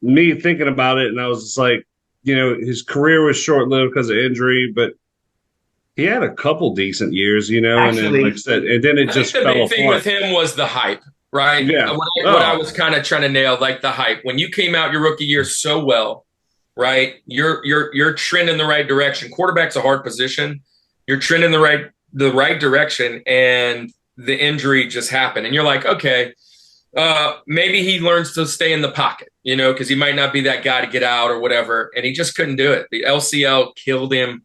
Me thinking about it, and I was just like, his career was short-lived because of injury, but he had a couple decent years, Actually, and then, like I said, and then it just fell apart. The big thing with him was the hype, right? Yeah. What I was kind of trying to nail, like the hype. When you came out your rookie year so well, right? You're trending the right direction. Quarterback's a hard position. You're trending the right direction, and the injury just happened, and you're like, okay. Maybe he learns to stay in the pocket, because he might not be that guy to get out or whatever, and he just couldn't do it. The LCL killed him.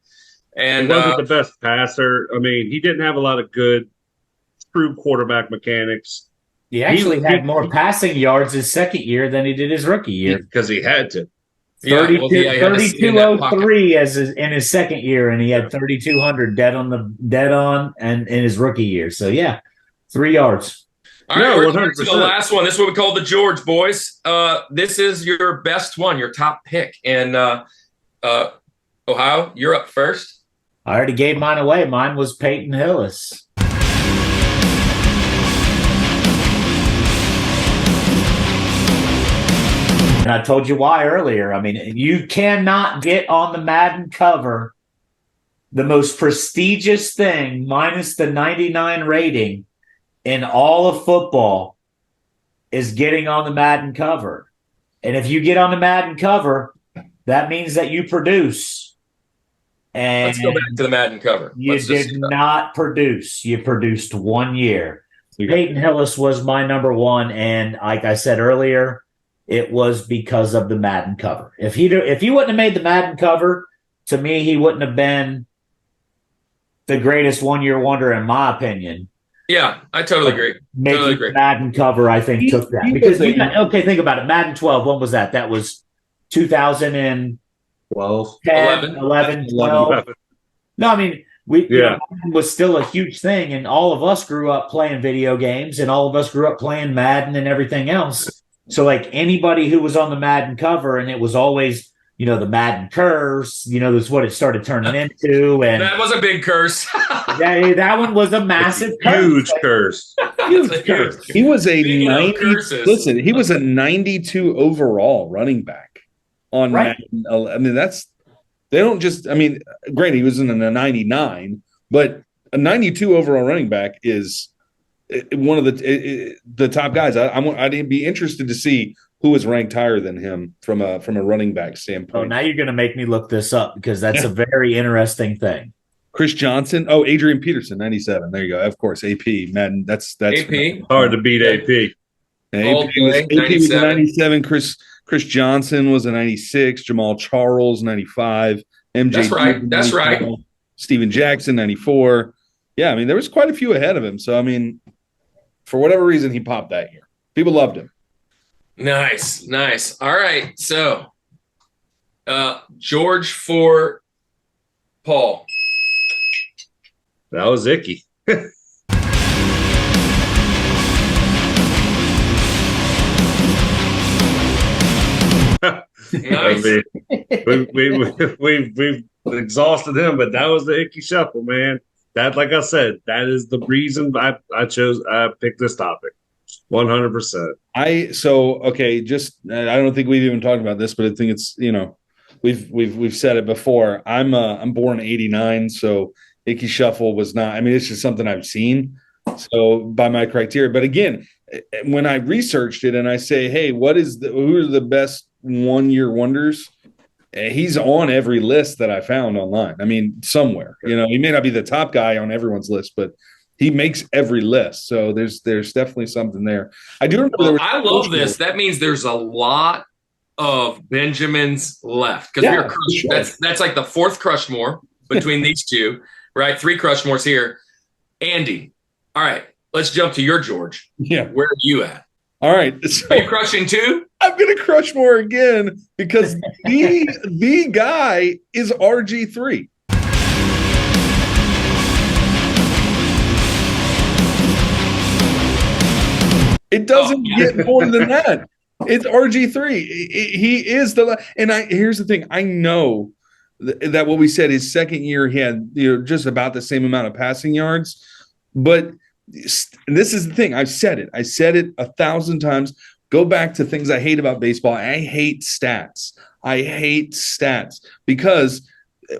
And he wasn't the best passer. I mean, he didn't have a lot of good, true quarterback mechanics. He actually had more passing yards his second year than he did his rookie year. Because he had to. 3203 in his second year, and he had 3,200 dead on and in his rookie year. So, 3 yards. All right, we're going to the last one. This is what we call the George, boys. This is your best one, your top pick. And Ohio, you're up first. I already gave mine away. Mine was Peyton Hillis. And I told you why earlier. I mean, you cannot get on the Madden cover, the most prestigious thing, minus the 99 rating, in all of football is getting on the Madden cover. And if you get on the Madden cover, that means that you produce. And let's go back to the Madden cover. You did not produce. You produced 1 year. Peyton Hillis was my number one. And like I said earlier, it was because of the Madden cover. If he wouldn't have made the Madden cover, to me, he wouldn't have been the greatest 1 year wonder, in my opinion. Yeah, I totally agree. Making the Madden cover, I think, took that. Because, think about it. Madden 12, when was that? That was 2012. 11, 12. No, I mean, Madden was still a huge thing, and all of us grew up playing video games, and all of us grew up playing Madden and everything else. So, like, anybody who was on the Madden cover, and it was always – the Madden curse, that's what it started turning into. And that was a big curse. that one was a massive huge curse. Huge curse. He was a 92 overall running back on Madden. I mean, granted, he was in a 99, but a 92 overall running back is one of the top guys. I'd be interested to see who is ranked higher than him from a running back standpoint. Oh, now you're going to make me look this up because that's a very interesting thing. Chris Johnson. Oh, Adrian Peterson, 97. There you go. Of course, AP. Man, that's AP. Hard to beat AP. AP was a 97. Chris Johnson was a 96. Jamal Charles, 95. MJ. That's right. Steven Jackson, 94. Yeah, I mean, there was quite a few ahead of him. So, I mean, for whatever reason, he popped that year. People loved him. Nice. All right. So, George for Paul. That was Icky. Nice. We've exhausted him, but that was the Icky Shuffle, man. That, like I said, that is the reason I picked this topic. 100%. I don't think we've even talked about this, but I think it's, we've said it before. I'm born 89, so Icky Shuffle was not. I mean, it's just something I've seen. So by my criteria, but again, when I researched it and I say, hey, who are the best 1 year wonders? He's on every list that I found online. I mean, somewhere. He may not be the top guy on everyone's list, but he makes every list. So there's definitely something there. I do remember. I love this. That means there's a lot of Benjamins left because that's like the fourth Crushmore between these two, right? 3 Crushmores here. Andy, all right, let's jump to your George. Yeah, where are you at? All right, so are you crushing too? I'm gonna crush more again because the guy is RG3. It doesn't get more than that. It's RG3. He is here's the thing. I know that what we said his second year he had just about the same amount of passing yards, but this is the thing. I said it 1,000 times. Go back to things I hate about baseball. I hate stats. Because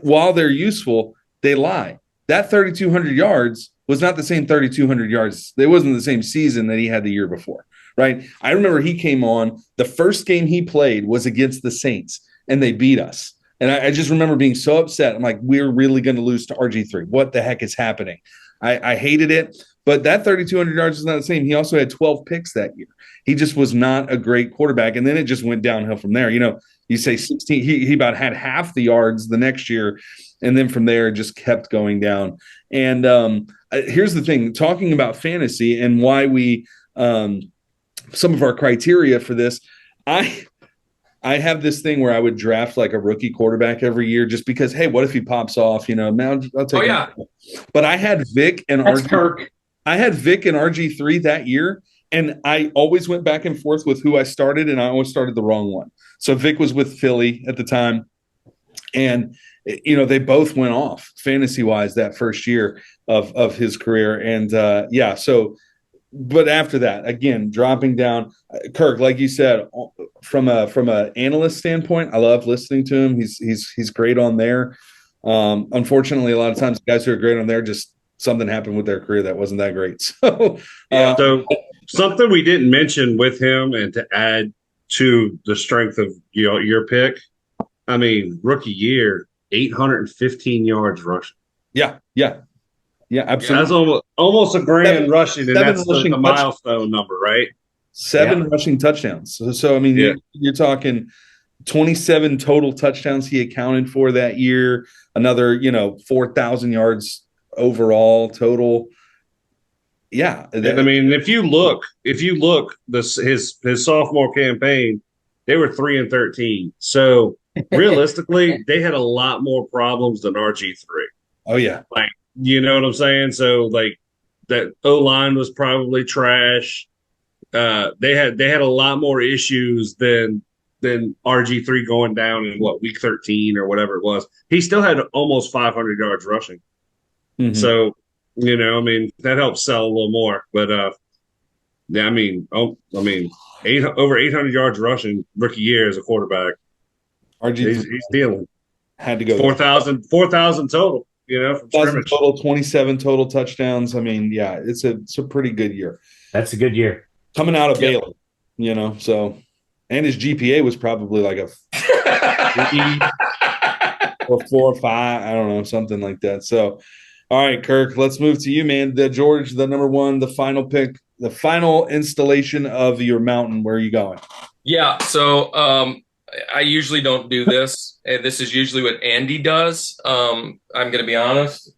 while they're useful, they lie. That 3,200 yards was not the same 3,200 yards. It wasn't the same season that he had the year before, right? I remember he came on. The first game he played was against the Saints, and they beat us. And I just remember being so upset. I'm like, we're really going to lose to RG3. What the heck is happening? I hated it. But that 3,200 yards is not the same. He also had 12 picks that year. He just was not a great quarterback. And then it just went downhill from there. You say 16, he about had half the yards the next year. And then from there, it just kept going down. And here's the thing, talking about fantasy and why we some of our criteria for this, I have this thing where I would draft like a rookie quarterback every year just because, hey, what if he pops off? Man, I'll take him. But I had Vic and Kirk. I had Vic and RG3 that year, and I always went back and forth with who I started, and I always started the wrong one. So Vic was with Philly at the time, and they both went off fantasy-wise that first year of his career. And but after that, again, dropping down, Kirk, like you said, from a analyst standpoint, I love listening to him. He's great on there. Unfortunately, a lot of times guys who are great on there, just something happened with their career that wasn't that great. So, so something we didn't mention with him, and to add to the strength of your pick, I mean, rookie year, 815 yards rushing. Yeah, absolutely. That's almost a grand rushing, and that's the milestone number, right? 7 rushing touchdowns. So I mean, you're talking 27 total touchdowns he accounted for that year. Another, 4,000 yards overall total. Yeah, and I mean, if you look, his sophomore campaign, they were 3-13. So realistically, they had a lot more problems than RG3. Oh yeah, like, you know what I'm saying? So like that O-line was probably trash. They had a lot more issues than RG3 going down in week 13 or whatever it was. He still had almost 500 yards rushing. Mm-hmm. So, I mean, that helps sell a little more. But over 800 yards rushing rookie year as a quarterback. RG3 he's dealing. Had to go 4,000 total. from scrimmage. Total, 27 total touchdowns. I mean, yeah, it's a pretty good year. That's a good year. Coming out of Baylor, so, and his GPA was probably like a 3 or 4 or 5. I don't know, something like that. So, all right, Kirk, let's move to you, man. George, the number one, the final pick, the final installation of your mountain. Where are you going? Yeah, so I usually don't do this. And this is usually what Andy does. I'm going to be honest.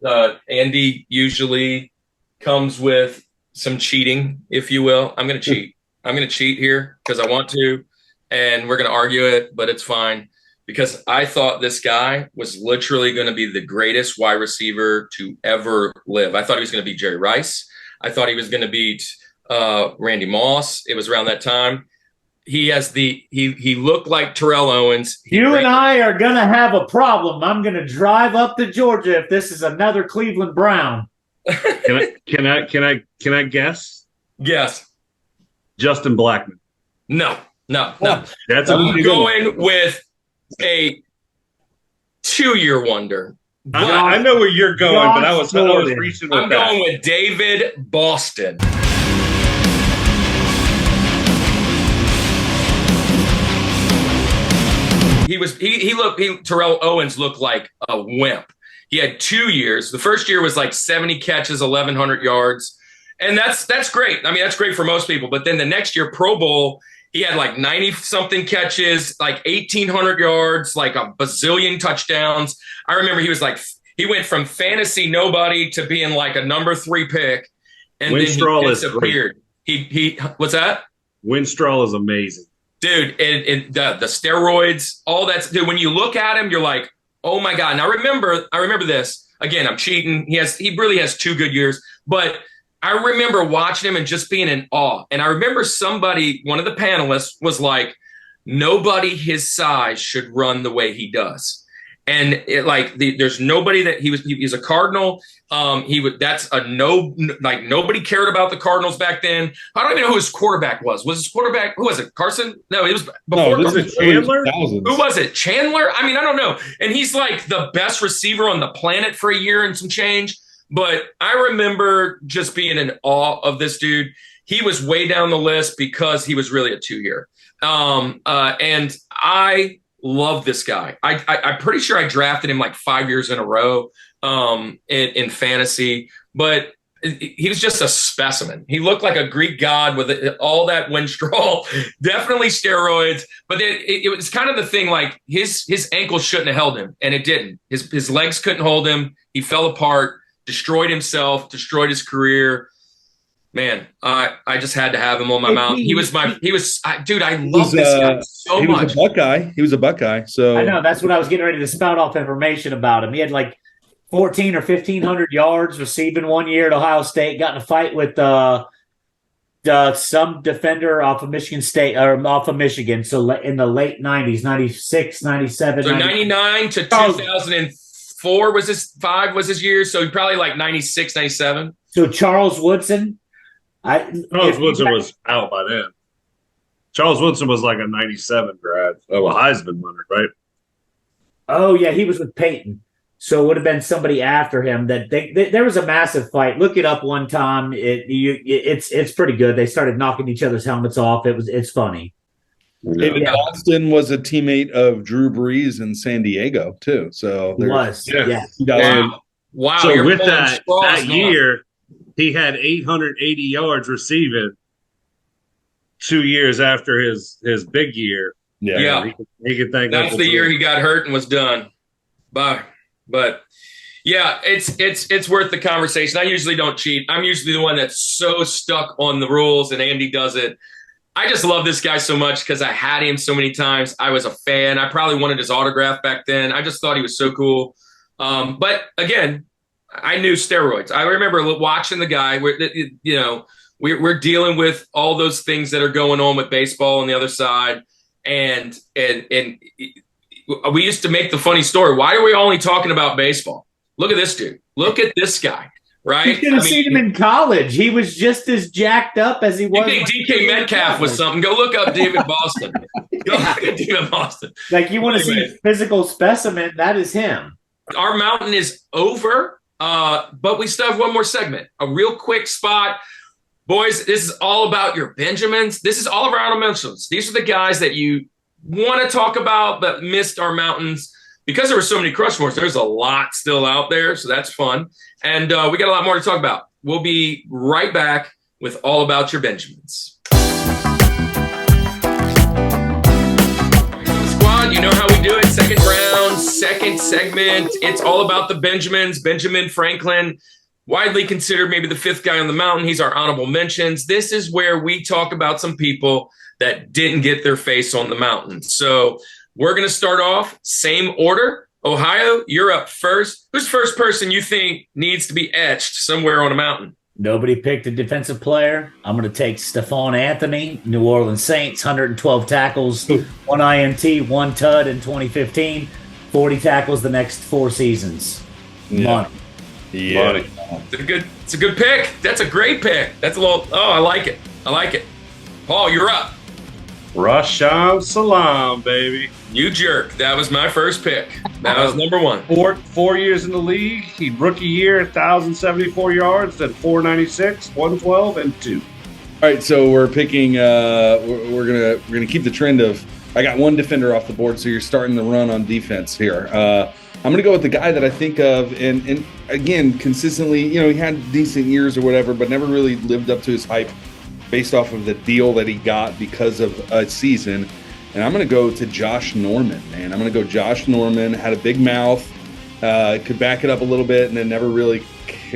Andy usually comes with some cheating, if you will. I'm going to cheat. I'm going to cheat here because I want to, and we're going to argue it, but it's fine because I thought this guy was literally going to be the greatest wide receiver to ever live. I thought he was going to beat Jerry Rice. I thought he was going to beat Randy Moss. It was around that time. He looked like Terrell Owens. And I are going to have a problem. I'm going to drive up to Georgia if this is another Cleveland Brown. Can I guess? Yes. Justin Blackman. No. That's I'm going with a 2-year wonder. I know where you're going, but I was reaching with I'm going with David Boston. Terrell Owens looked like a wimp. He had 2 years. The first year was like 70 catches, 1,100 yards. And that's great. I mean, that's great for most people. But then the next year, Pro Bowl, he had like 90-something catches, like 1,800 yards, like a bazillion touchdowns. I remember he went from fantasy nobody to being like a number 3 pick. And then he disappeared. He what's that? Winstrol is amazing. Dude, and the steroids, all that. Dude, when you look at him, you're like, oh my God. And I remember this. Again, I'm cheating. He really has 2 good years. But I remember watching him and just being in awe. And I remember one of the panelists was like, nobody his size should run the way he does. And there's nobody that he's a Cardinal. Nobody cared about the Cardinals back then. I don't even know who his quarterback was. Was his quarterback, who was it? Carson? No, it was before. Was it Chandler? Who was it? Chandler? I mean, I don't know. And he's like the best receiver on the planet for a year and some change. But I remember just being in awe of this dude. He was way down the list because he was really a 2-year. And I love this guy. I'm pretty sure I drafted him like 5 years in a row in fantasy, but he was just a specimen. He looked like a Greek god with all that Winstrol, definitely steroids. But it was kind of the thing, like his ankles shouldn't have held him, and it didn't. His legs couldn't hold him. He fell apart, destroyed himself, destroyed his career. Man, I just had to have him on my mount. Dude, I love this guy so much. He was a Buckeye. So I know, that's what I was getting ready to spout off information about him. He had like 1,400 or 1,500 yards receiving 1 year at Ohio State. Got in a fight with some defender off of Michigan State or off of Michigan. So in the late 90s, 96, 97. So 99 to 2004 was his year. So probably like 96, 97. So Charles Woodson. Charles Woodson was out by then. Charles Woodson was like a 97 grad, a Heisman winner, right? Oh, yeah, he was with Peyton. So it would have been somebody after him. There was a massive fight. Look it up one time. It's pretty good. They started knocking each other's helmets off. It's funny. David Boston was a teammate of Drew Brees in San Diego too. So he was. Yeah. Wow. So with that year, he had 880 yards receiving 2 years after his big year. Yeah. He could thank that's the year he got hurt and was done. Bye. But yeah, it's worth the conversation. I usually don't cheat. I'm usually the one that's so stuck on the rules, and Andy does it. I just love this guy so much because I had him so many times. I was a fan. I probably wanted his autograph back then. I just thought he was so cool. But again, I knew steroids. I remember watching the guy. We're dealing with all those things that are going on with baseball on the other side, and we used to make the funny story. Why are we only talking about baseball? Look at this dude. Look at this guy. Right? You should have seen him in college. He was just as jacked up as he was. You think DK Metcalf was something? Go look up David Boston. Go look at David Boston. Like, you want to see a physical specimen? That is him. Our mountain is over, but we still have one more segment, a real quick spot. Boys, this is all about your Benjamins. This is all of our honorable mentions. These are the guys that you want to talk about but missed our mountains. Because there were so many Crushmores, there's a lot still out there, so that's fun. And we got a lot more to talk about. We'll be right back with all about your Benjamins. Squad, you know how we do it. Second round, second segment. It's all about the Benjamins. Benjamin Franklin, widely considered maybe the fifth guy on the mountain. He's our honorable mentions. This is where we talk about some people that didn't get their face on the mountain. So we're going to start off, same order. Ohio, you're up first. Who's the first person you think needs to be etched somewhere on a mountain? Nobody picked a defensive player. I'm going to take Stephon Anthony, New Orleans Saints, 112 tackles, 1 INT, 1 TUD in 2015, 40 tackles the next 4 seasons. Money. Yeah. Money. It's a good pick. That's a great pick. That's a little, I like it. I like it. Paul, you're up. Rashan Salam, baby. You jerk. That was my first pick. That was number 1. 4 years in the league. He rookie year, 1,074 yards, then 496, 112, and 2. All right, so we're picking. We're gonna keep the trend of. I got one defender off the board, so you're starting the run on defense here. I'm gonna go with the guy that I think of, and again, consistently, he had decent years or whatever, but never really lived up to his hype based off of the deal that he got because of a season. And I'm going to go to Josh Norman, man. I'm going to go Josh Norman, had a big mouth, could back it up a little bit, and then never really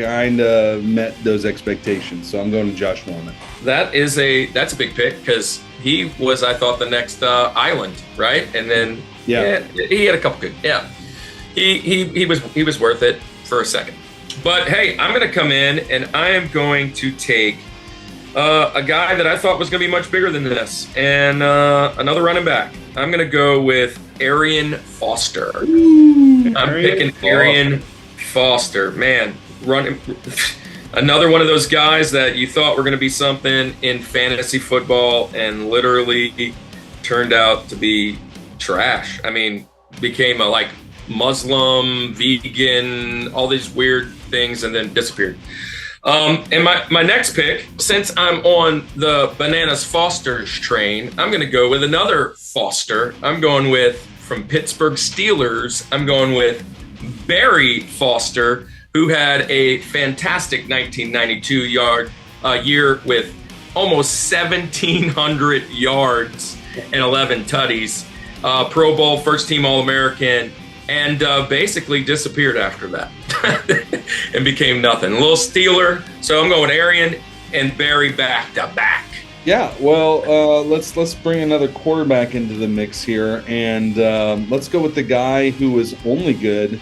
kind of met those expectations. So I'm going to Josh Norman. That's a big pick because he was, I thought, the next Island, right? And then yeah, he had a couple good. Yeah, he was worth it for a second. But hey, I'm going to come in and I am going to take a guy that I thought was going to be much bigger than this, and another running back. I'm going to go with Arian Foster. I'm picking Arian Foster. Man, another one of those guys that you thought were going to be something in fantasy football and literally turned out to be trash. I mean, became a Muslim, vegan, all these weird things, and then disappeared. And my next pick, since I'm on the Bananas Fosters train, I'm going to go with another Foster. I'm going with, from Pittsburgh Steelers, I'm going with Barry Foster, who had a fantastic 1992 year with almost 1,700 yards and 11 tutties, Pro Bowl, first team All-American, and basically disappeared after that and became nothing. A little Steeler. So I'm going Arian and Barry back to back. Yeah, well, let's bring another quarterback into the mix here, and let's go with the guy who was only good.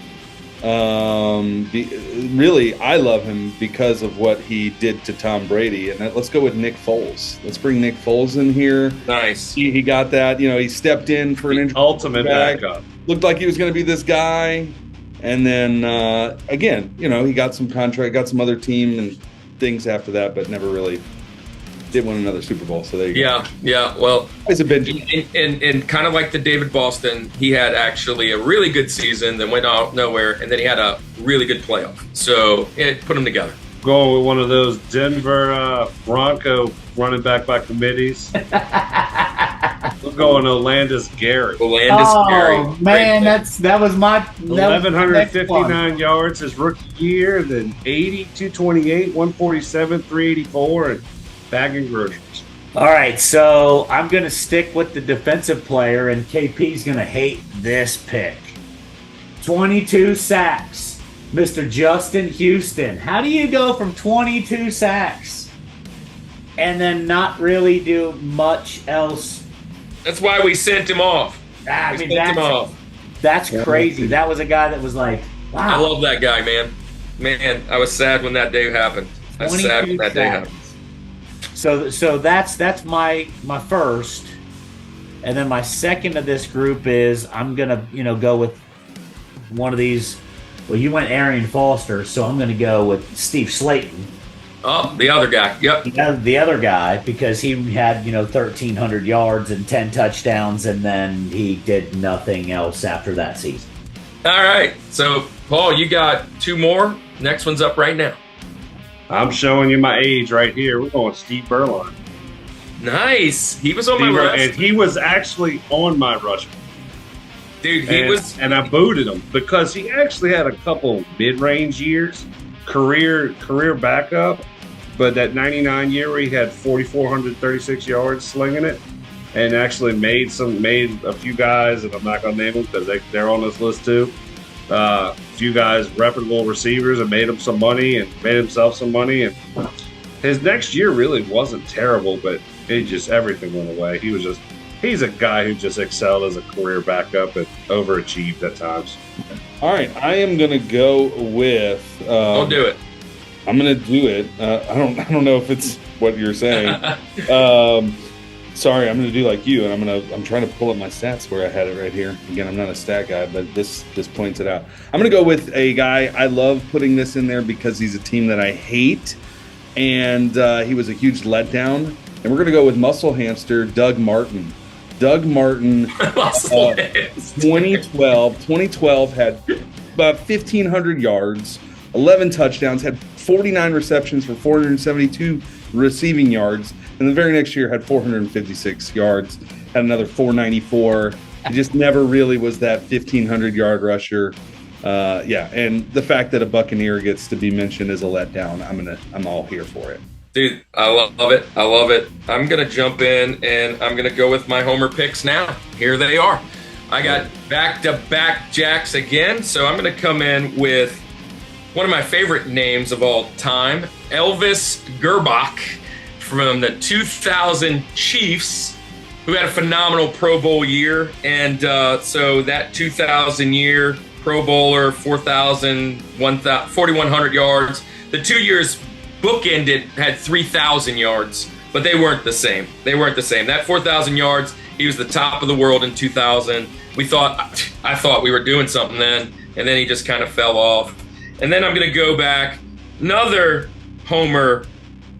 Really, I love him because of what he did to Tom Brady, and let's go with Nick Foles. Let's bring Nick Foles in here. Nice. He got that. He stepped in for an injury. Ultimate backup. Looked like he was going to be this guy, and then again, he got some contract, got some other team and things after that, but never really did win another Super Bowl. So there you go. Yeah. Well, it's a Benjamin. And kind of like the David Boston, he had actually a really good season, then went out nowhere, and then he had a really good playoff. So it put them together. Going with one of those Denver Bronco running back by committees. We're going Olandis Gary. Gary. Oh man, that was my 1,159 yards his rookie year, then 80, 228, 147, 384, and bagging groceries. All right, so I'm going to stick with the defensive player, and KP's going to hate this pick. 22 sacks, Mr. Justin Houston. How do you go from 22 sacks and then not really do much else? That's why we sent him off. That's crazy. That was a guy that was like, wow. I love that guy, man. Man, I was sad when that day happened. I was sad when that day happened. So that's my first, and then my second of this group is I'm gonna go with one of these. Well, you went Arian Foster, so I'm gonna go with Steve Slayton. Oh, the other guy. Yep. The other guy, because he had 1,300 yards and 10 touchdowns, and then he did nothing else after that season. All right. So, Paul, you got 2 more. Next one's up right now. I'm showing you my age right here. We're going Steve Berline. Nice. He was on my list. And he was actually on my Rushmore. Dude, and I booted him because he actually had a couple mid-range years, career backup, but that 99 year where he had 4,436 yards slinging it, and actually made a few guys, and I'm not gonna name them because they're on this list too. A few guys, reputable receivers, and made him some money and made himself some money. And his next year really wasn't terrible, but everything went away. He's a guy who just excelled as a career backup and overachieved at times. All right, I am going to go with. Don't do it. I'm going to do it. I don't know if it's what you're saying. Sorry, I'm going to do like you, and I'm trying to pull up my stats where I had it right here. Again, I'm not a stat guy, but this points it out. I'm going to go with a guy. I love putting this in there because he's a team that I hate, and he was a huge letdown. And we're going to go with muscle hamster Doug Martin. Doug Martin, 2012 had about 1,500 yards, 11 touchdowns, had 49 receptions for 472 receiving yards, and the very next year had 456 yards, had another 494. He just never really was that 1,500-yard rusher. And the fact that a Buccaneer gets to be mentioned as a letdown, I'm all here for it. Dude, I love it. I love it. I'm going to jump in, and I'm going to go with my homer picks now. Here they are. I got back-to-back jacks again, so I'm going to come in with one of my favorite names of all time, Elvis Gerbach from the 2000 Chiefs, who had a phenomenal Pro Bowl year. And so that 2000 year Pro Bowler, 4,100 yards. The 2 years bookended had 3,000 yards, but they weren't the same. That 4,000 yards, he was the top of the world in 2000. I thought we were doing something then, and then he just kind of fell off. And then I'm going to go back, another Homer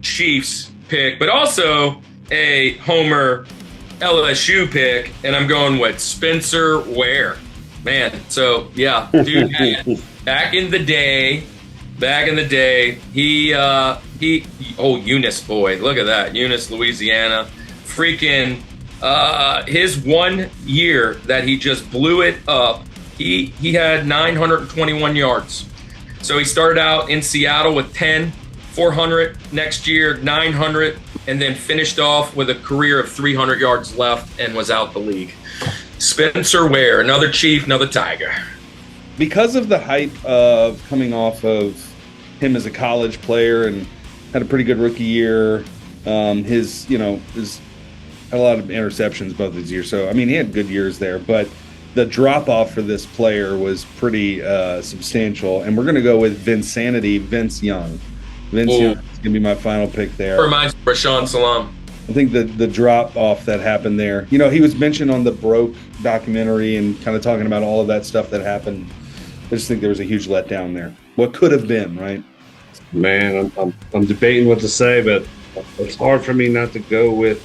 Chiefs pick, but also a Homer LSU pick, and I'm going with Spencer Ware. Man, so yeah, dude, back in the day, Eunice boy, look at that, Eunice, Louisiana, freaking, his 1 year that he just blew it up, he had 921 yards. So he started out in Seattle with 400, next year 900, and then finished off with a career of 300 yards left and was out the league. Spencer Ware, another Chief, another Tiger. Because of the hype of coming off of him as a college player and had a pretty good rookie year, his had a lot of interceptions both these years. So, I mean, he had good years there, but the drop-off for this player was pretty substantial. And we're going to go with Vince Young. Vince Young is going to be my final pick there. Reminds me of Rashawn Salam. I think the drop-off that happened there, he was mentioned on the Broke documentary and kind of talking about all of that stuff that happened. I just think there was a huge letdown there. What could have been, right? Man, I'm debating what to say, but it's hard for me not to go with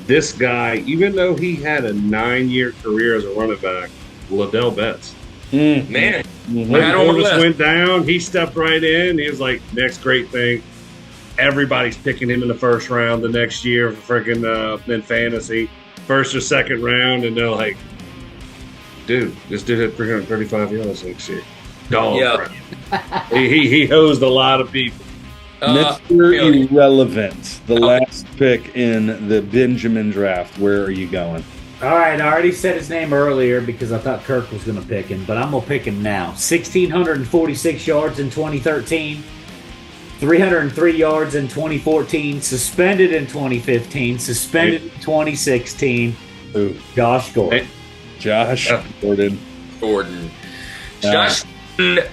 this guy, even though he had a 9-year career as a running back, Liddell Betts. Man, when Elvis went down, he stepped right in. He was like, next great thing. Everybody's picking him in the first round the next year for freaking in fantasy, first or second round, and they're like, dude, this dude had 335 yards next year. Dog. Yeah. he hosed a lot of people. Mr. Irrelevant, the last pick in the Benjamin draft. Where are you going? All right, I already said his name earlier because I thought Kirk was going to pick him, but I'm going to pick him now. 1,646 yards in 2013, 303 yards in 2014, suspended in 2015, suspended in 2016. Ooh. Josh Gordon. Josh Gordon. Josh Gordon,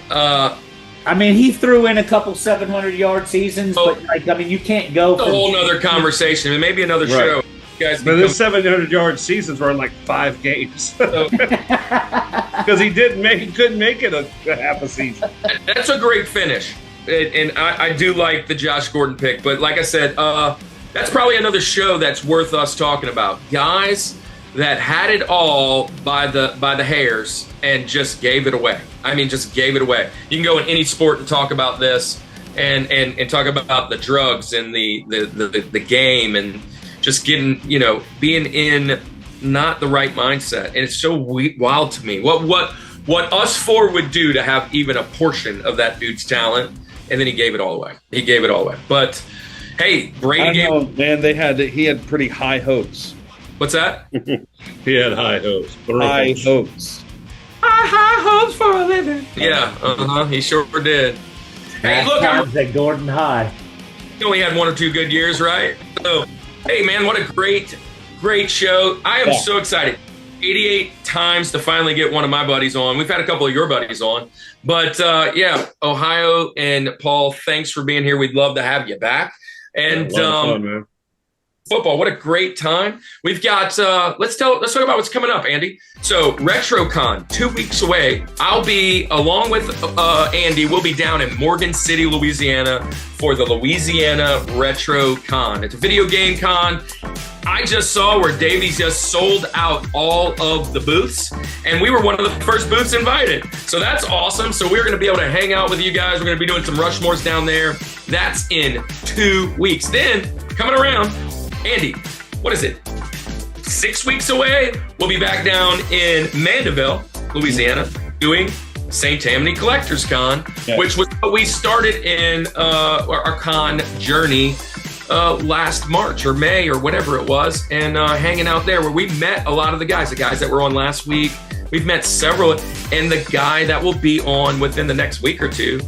I mean, he threw in a couple 700-yard seasons, but you can't go. It's a whole nother conversation, and maybe another show. Guys, but those 700-yard seasons were in like 5 games because he couldn't make it a half a season. That's a great finish, and I do like the Josh Gordon pick. But like I said, that's probably another show that's worth us talking about, guys that had it all by the hairs and just gave it away. I mean, just gave it away. You can go in any sport and talk about this and talk about the drugs and the game and just getting, being in not the right mindset. And it's so wild to me. What us four would do to have even a portion of that dude's talent, and then he gave it all away. But hey, Brady he had pretty high hopes. What's that? He had high hopes. High hopes. High hopes for a living. Yeah, he sure did. Hey, look, at Gordon High. He only had 1 or 2 good years, right? So, hey, man, what a great show. I am so excited. 88 times to finally get one of my buddies on. We've had a couple of your buddies on. But, Ohio and Paul, thanks for being here. We'd love to have you back. And fun, man. Football, what a great time. We've got, let's talk about what's coming up, Andy. So, RetroCon, 2 weeks away. I'll be, along with Andy, we'll be down in Morgan City, Louisiana for the Louisiana RetroCon. It's a video game con. I just saw where Davies just sold out all of the booths, and we were one of the first booths invited. So that's awesome. So we're going to be able to hang out with you guys. We're going to be doing some Rushmores down there. That's in 2 weeks. Then, coming around, Andy, what is it? 6 weeks away, we'll be back down in Mandeville, Louisiana, doing St. Tammany Collectors Con, which was what we started in our con journey last March or May or whatever it was, and hanging out there where we met a lot of the guys that were on last week. We've met several, and the guy that will be on within the next week or two,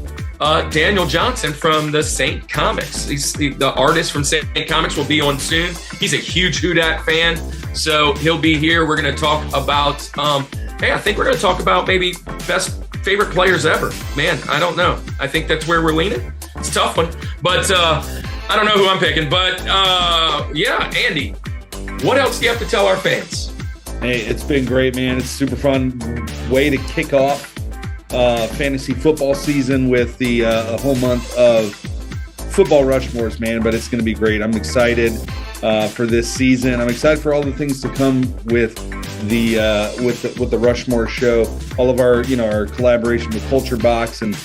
Daniel Johnson from the Saint Comics. The artist from Saint Comics will be on soon. He's a huge Who Dat fan, so he'll be here. We're going to talk about, I think we're going to talk about maybe best favorite players ever. Man, I don't know. I think that's where we're leaning. It's a tough one, but I don't know who I'm picking. But Andy, what else do you have to tell our fans? Hey, it's been great, man. It's super fun way to kick off fantasy football season with the a whole month of football Rushmores, man. But it's going to be great. I'm excited for this season. I'm excited for all the things to come with the Rushmore Show. All of our our collaboration with Culture Box and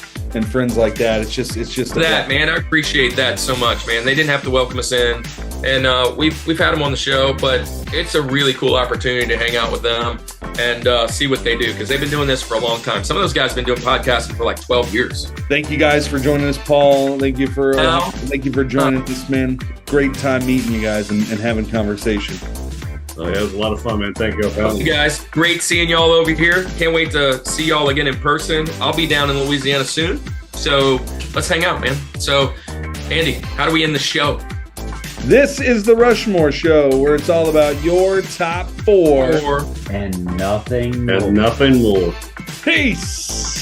friends like that. It's just that, man. I appreciate that so much, man. They didn't have to welcome us in, and we've had them on the show, but it's a really cool opportunity to hang out with them and see what they do, because they've been doing this for a long time. Some of those guys have been doing podcasting for like 12 years. Thank you guys for joining us, Paul. Thank you for joining us, man. Great time meeting you guys and having conversation. Oh, yeah, it was a lot of fun, man. Thank you for having me. You guys, great seeing y'all over here. Can't wait to see y'all again in person. I'll be down in Louisiana soon, so let's hang out, man. So, Andy, how do we end the show? This is the Rushmore Show, where it's all about your top four and nothing more. Peace.